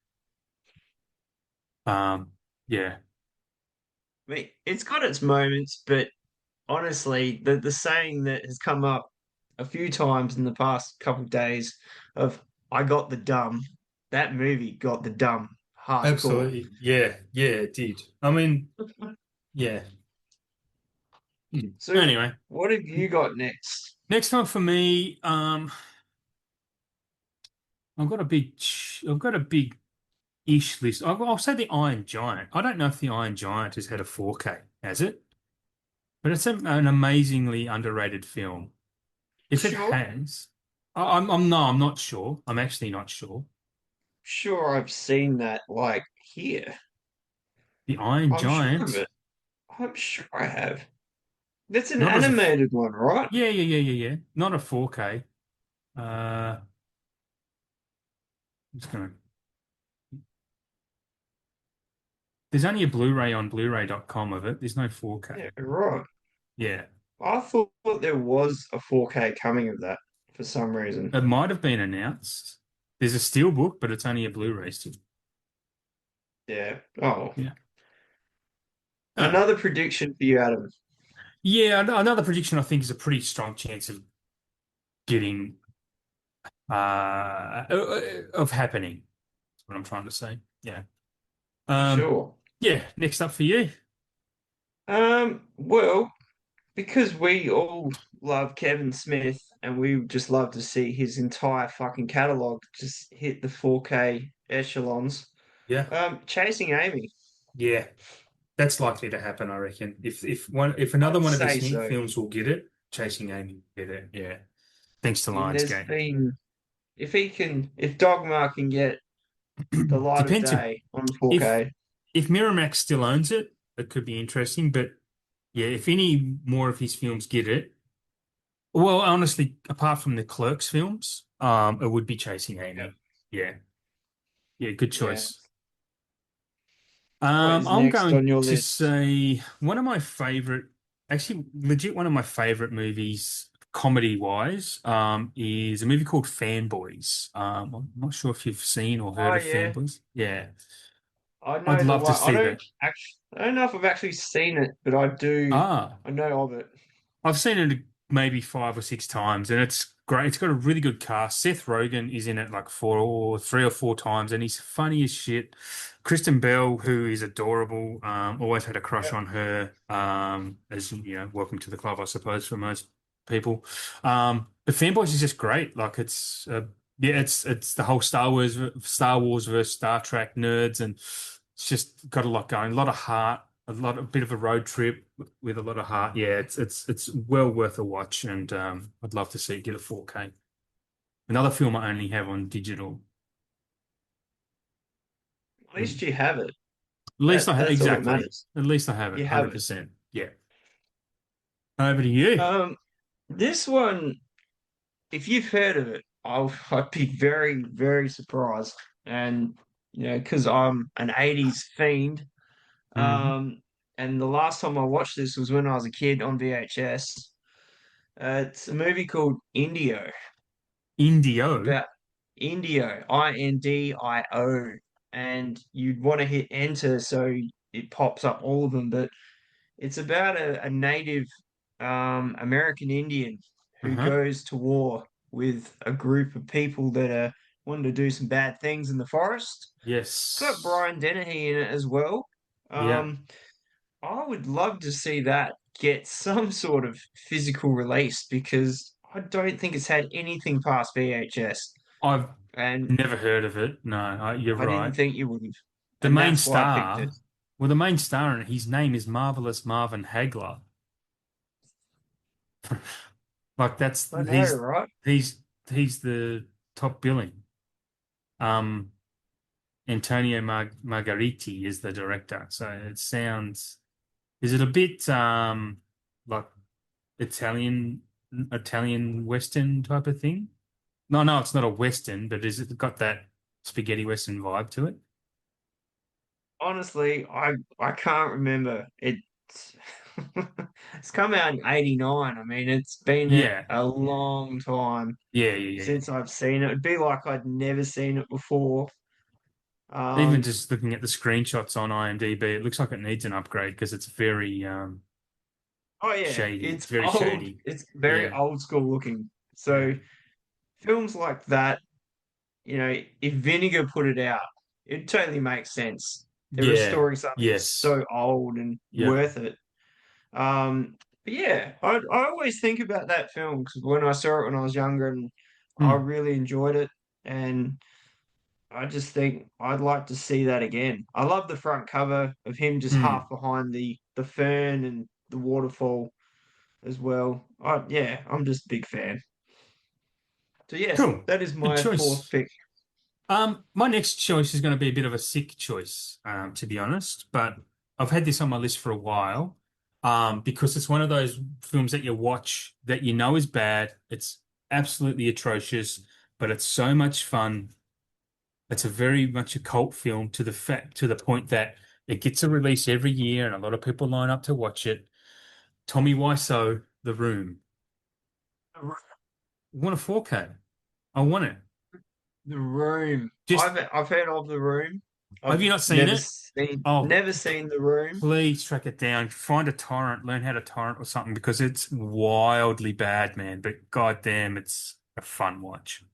Um, yeah. I mean, it's got its moments, but honestly, the saying that has come up a few times in the past couple of days of "I got the dumb," that movie got the dumb hardcore. Absolutely. Yeah, yeah, it did. I mean, yeah. So, Anyway, what have you got next? next one for me, I've got a big-ish list. I'll say the Iron Giant. I don't know if the Iron Giant has had a 4K, has it? But it's an amazingly underrated film. If it Sure, has, I'm no, I'm not sure. I'm actually not sure. sure, I've seen that like here. The Iron I'm sure of Giant, it. I'm sure I have. That's an not as a, animated one, right? yeah, yeah, yeah, yeah, yeah, not a 4K. I'm just gonna. There's only a Blu-ray on Blu-ray.com of it. There's no 4K. Yeah, right. Yeah, I thought there was a 4K coming of that for some reason. it might have been announced. There's a steelbook, but it's only a Blu-ray still. Yeah. Oh, Yeah. Oh. another prediction for you, Adam. Yeah, another prediction I think is a pretty strong chance of getting of happening. That's what I'm trying to say. Yeah. Um, Sure. yeah, next up for you. Well, because we all love Kevin Smith and we just love to see his entire fucking catalog just hit the 4K echelons. Yeah. Chasing Amy, Yeah. That's likely to happen, I reckon. If another I'd one of his say sneak so. films will get it, Chasing Amy will get it. Yeah. Thanks to And there's Lionsgate. been, if Dogma can get the light of Depends day on if 4K, if Miramax still owns it, it could be interesting. But yeah, if any more of his films get it, well, honestly, apart from the Clerks films, it would be Chasing yeah, Amy. Yeah. Yeah, good yeah. choice. What is I'm next going on your to list? say one of my favorite, actually, legit one of my favorite movies, comedy wise, is a movie called Fanboys. I'm not sure if you've seen or Oh heard of yeah, Fanboys. Yeah, I I'd know the love to one. see that. I don't know if I've actually seen it, but I do. Ah, I know of it. I've seen it maybe 5 or 6 times, and it's great. It's got a really good cast. Seth Rogen is in it like 3 or 4 times, and he's funny as shit. Kristen Bell, who is adorable, always had a crush Yep. on her. As you know, welcome to the club, I suppose, for most people. But Fanboys is just great. Like yeah, it's the whole Star Wars versus Star Trek nerds, and it's just got a lot going. A lot of heart, a bit of a road trip with a lot of heart. Yeah, it's well worth a watch, and I'd love to see it get a 4K. Another film I only have on digital. At Mm. least you have it. At least I have That's all that exactly. matters. At least I have it, You have it. 100%. Yeah. Over to you. Um, this one, if you've heard of it, I'd be very, very surprised. And because I'm an '80s fiend. Hmm. Um, and the last time I watched this was when I was a kid on VHS. It's a movie called Indio. Indio. About Indio, Indio, and you'd want to hit enter so it pops up all of them. But it's about a native American Indian who Uh-huh. goes to war with a group of people that are wanting to do some bad things in the forest. It's got Yes. Brian Dennehy in it as well. Yeah. Um, I would love to see that get some sort of physical release because I don't think it's had anything past VHS. I've And never heard of it. No, you're I didn't right. think you would have. The And main that's why I picked it. star, well, the main star in it, his name is Marvelous Marvin Hagler. Like that's I know, right? he's he's the top billing. Um, Antonio Margheriti is the director. So it sounds, is it a bit like Italian Italian Western type of thing? No, no, it's not a Western, but is it got that spaghetti Western vibe to it? Honestly, I can't remember. It's come out in '89. I mean, it's been Yeah. a long time Yeah, yeah, yeah. since I've seen it. It'd be like I'd never seen it before. Even Um, just looking at the screenshots on IMDb, it looks like it needs an upgrade because it's very oh yeah, shady. it's It's very old. shady. It's very Yeah. old school looking. Yeah. So films like that, if Vinegar put it out, it totally makes sense. They're Yeah. restoring something that's Yes. so old and Yeah. worth it. But yeah, I always think about that film because when I saw it when I was younger, and I Mm. really enjoyed it, and I just think I'd like to see that again. I love the front cover of him just Mm. half behind the fern and the waterfall as well. Yeah, I'm just a big fan. So yes, Cool. that is Good my fourth choice. pick. My next choice is going to be a bit of a sick choice, to be honest, but I've had this on my list for a while, because it's one of those films that you watch that you know is bad. It's absolutely atrocious, but it's so much fun. It's a very much a cult film to the point that it gets a release every year, and a lot of people line up to watch it. Tommy Wiseau, The Room. I want a 4K. I want it. The Room. Just I've heard of The Room. have I've you not seen it? Oh, never seen The Room. please track it down. Find a torrent, learn how to torrent or something because it's wildly bad, man. But goddamn, it's a fun watch.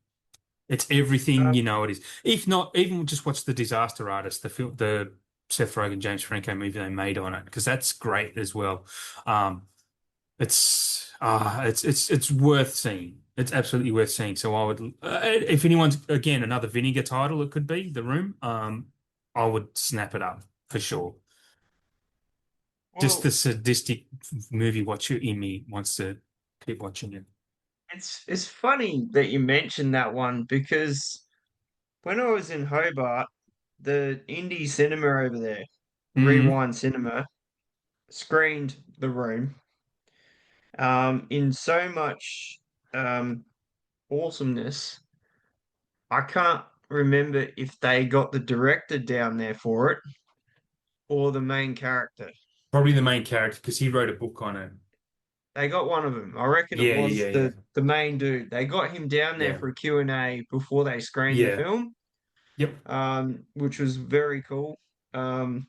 It's everything you know it is. If not, even just watch The Disaster Artist, the Seth Rogen, James Franco movie they made on it, because that's great as well. Um, it's worth seeing. It's absolutely worth seeing. So I would, if anyone's again another Vinegar title, it could be The Room. I would snap it up for sure. Just the Well, sadistic movie watcher in me wants to keep watching it. it's funny that you mentioned that one because when I was in Hobart, the indie cinema over there, Mm, Rewind Cinema, screened The Room in so much um, awesomeness. I can't remember if they got the director down there for it or the main character. probably the main character because he wrote a book on it. They got one of them. I reckon it Yeah, was yeah, yeah, the main dude. They got him down there yeah, for a Q&A before they screened the yeah. film, Yep. which was very cool. Um,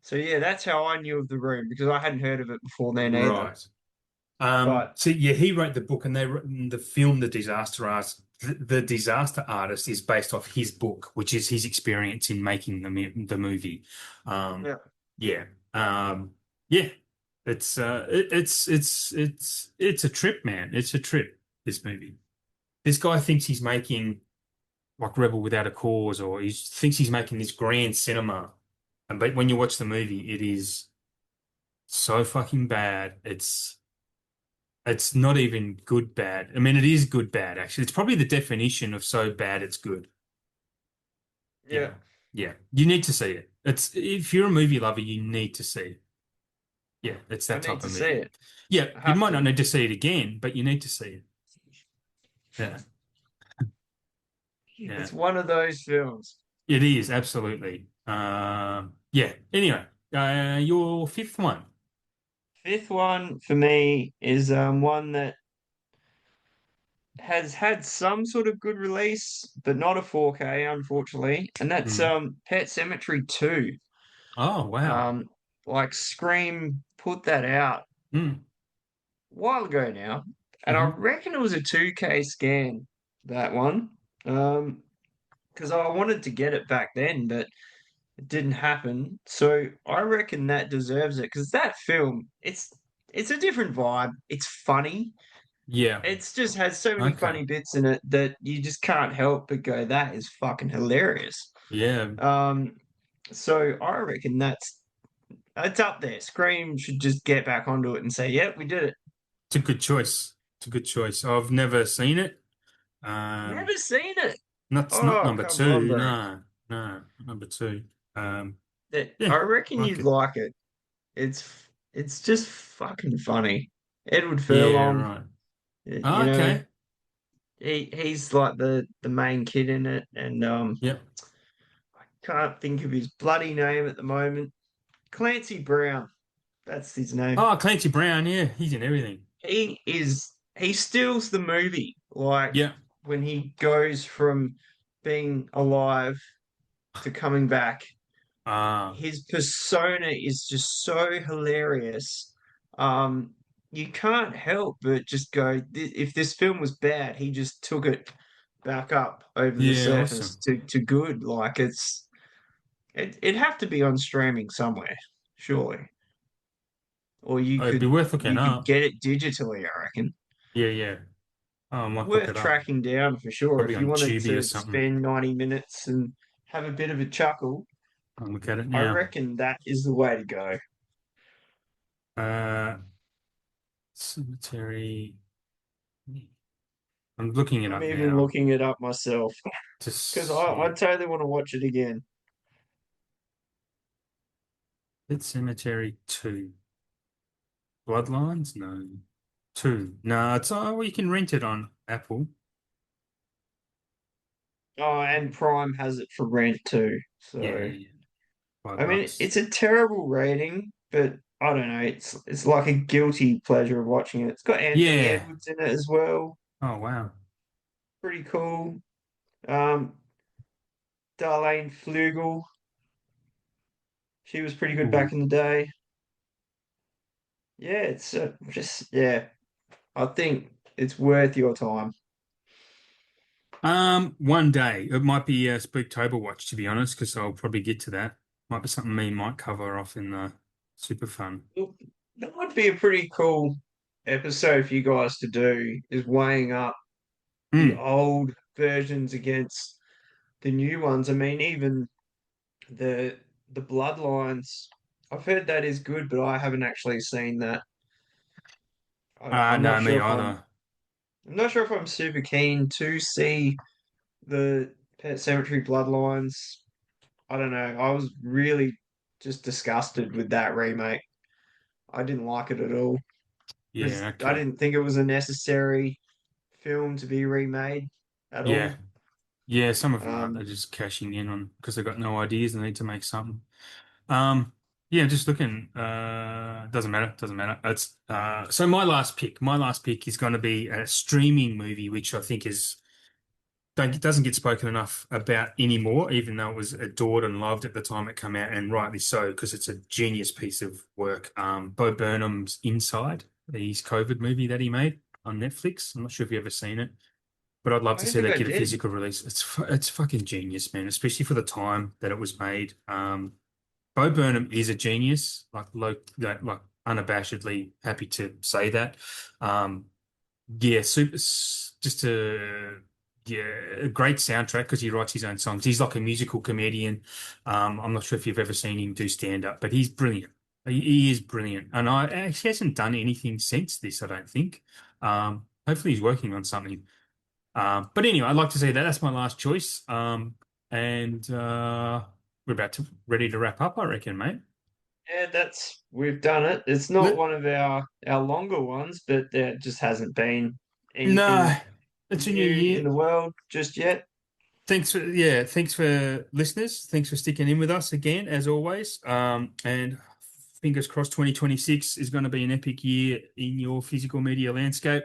so yeah, that's how I knew of The Room because I hadn't heard of it before then either. Right. But So yeah, he wrote the book, and they written the film, The Disaster Artist. The Disaster Artist is based off his book, which is his experience in making the movie. Um, yeah, yeah, yeah. It's a trip, man. It's a trip. This movie. This guy thinks he's making like Rebel Without a Cause, or he thinks he's making this grand cinema. And but when you watch the movie, it is so fucking bad. It's not even good bad. I mean, it is good bad, actually. It's probably the definition of so bad it's good. yeah, Yeah. Yeah. You need to see it. It's if you're a movie lover, you need to see it. Yeah, it's I that need type to of see movie. it. Yeah, I you have might not to. need to see it again, but you need to see it. Yeah. Yeah. It's one of those films. It is, absolutely. Yeah. Anyway, your fifth one. Fifth one for me is one that has had some sort of good release, but not a 4K, unfortunately, and that's Mm. Pet Cemetery 2. Oh, wow. Um, like Scream put that out Mm. a while ago now, and I Hmm. reckon it was a 2K scan, that one. Because I wanted to get it back then, but it didn't happen. So I reckon that deserves it because that film, it's a different vibe. It's funny. Yeah. It's just has so many Okay. funny bits in it that you just can't help but go, that is fucking hilarious. Yeah. Um, so I reckon it's up there. Scream should just get back onto it and say, "Yep, we did it." It's a good choice. It's a good choice. I've never seen it. Um, Never seen it. not Oh, number come on, two. bro. No, no, not number two. Um, I yeah, reckon like you'd it. like it. It's just fucking funny. Edward Yeah, Furlong, right. you Oh, know, okay. he's like the main kid in it, and Yep. I can't think of his bloody name at the moment. Clancy Brown, that's his name. Oh, Clancy Brown. Yeah, he's in everything. He steals the movie, like Yeah. when he goes from being alive to coming back. Ah, His persona is just so hilarious. Um, you can't help but just go, if this film was bad, he just took it back up over the yeah, surface awesome. to good. Like it'd have to be on streaming somewhere, surely. Or Oh, it'd be worth looking you could up. get it digitally, I reckon. Yeah, yeah. Oh, I might look Worth it up. tracking down for sure. Probably If you on wanted Tubi or to something. spend 90 minutes and have a bit of a chuckle, I'll look at it I now. reckon that is the way to go. Uh, Cemetery. I'm looking it I'm up even now. looking it up myself because Just I yeah. totally want to watch it again. Pet Cemetery 2. Bloodlines? No. 2. No, it's well, you can rent it on Apple. Oh, and Prime has it for rent too. Yeah, So, yeah, yeah. Five I mean, bucks. it's a terrible rating, but I don't know. It's like a guilty pleasure of watching it. It's got Anthony Yeah. Edwards in it as well. Oh wow. Pretty cool. Um, Darlene Flugel, she was pretty good Ooh. back in the day. Yeah, it's just yeah. I think it's worth your time. One day it might be a Spooktober watch to be honest, because I'll probably get to that. Might be something me might cover off in the super fun. Look, that would be a pretty cool episode for you guys to do, is weighing up the Hmm. old versions against the new ones. I mean, even the the Bloodlines. I've heard that is good, but I haven't actually seen that. I'm not No, sure me if either. I'm not sure if I'm super keen to see the Pet Cemetery Bloodlines. I don't know. I was really just disgusted with that remake. I didn't like it at all. Yeah, I okay. didn't think it was a necessary film to be remade at Yeah. all. Yeah, some of them aren't. They're Um, just cashing in on because they've got no ideas and need to make something. Um, yeah, just looking. Doesn't matter. Doesn't matter. It's so my last pick. My last pick is going to be a streaming movie, which I think is don't doesn't get spoken enough about anymore, even though it was adored and loved at the time it came out, and rightly so because it's a genius piece of work. Bo Burnham's Inside, his COVID movie that he made on Netflix. I'm not sure if you've ever seen it. But I'd love I to don't see think that I get a did. physical release. It's fucking genius, man, especially for the time that it was made. Bo Burnham is a genius, like unabashedly happy to say that. Um, yeah, just a great soundtrack because he writes his own songs. He's like a musical comedian. I'm not sure if you've ever seen him do stand up, but he's brilliant. He is brilliant, and I actually hasn't done anything since this, I don't think. Hopefully he's working on something. But anyway, I'd like to say that that's my last choice. And we're about to ready to wrap up, I reckon, mate. Yeah, that's we've done it. It's not Let, one of our longer ones, but there just hasn't been no, anything it's a new new in year. the world just yet. Thanks for listeners. Thanks for sticking in with us again, as always. And fingers crossed 2026 is going to be an epic year in your physical media landscape.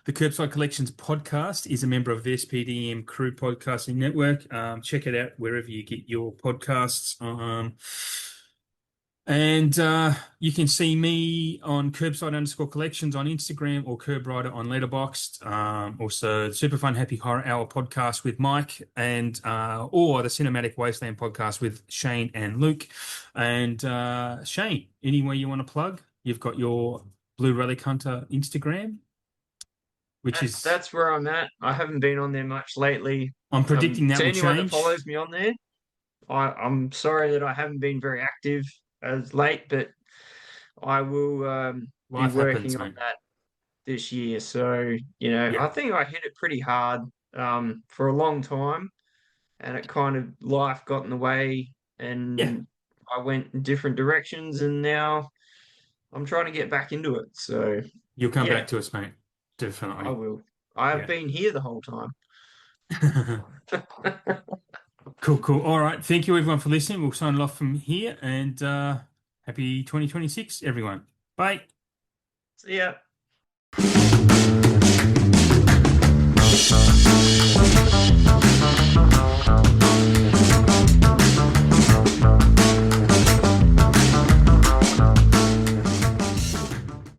The Kerbside Collections podcast is a member of the SPDM Crew Podcasting Network. Check it out wherever you get your podcasts. And you can see me on Kerbside_collections on Instagram or Kerbwriter on Letterboxd. Also, the Super Fun Happy Horror Hour podcast with Mike and or the Cinematic Wasteland podcast with Shane and Luke. And Shane, anywhere you want to plug? You've got your Blue Relic Hunter Instagram, which is That's where I'm at. I haven't been on there much lately. I'm predicting that To will anyone that change. follows me on there, I'm sorry that I haven't been very active as late, but I will be Life working happens, on mate. that this year. So, you know, Yeah. I think I hit it pretty hard for a long time, and it kind of life got in the way, Yeah. and I went in different directions, and now I'm trying to get back into it. So, You'll come yeah, back to us, mate. I Definitely. will. I have Yeah. been here the whole time. Cool, cool. All right. Thank you, everyone, for listening. We'll sign off from here and happy 2026, everyone. Bye. So, yeah.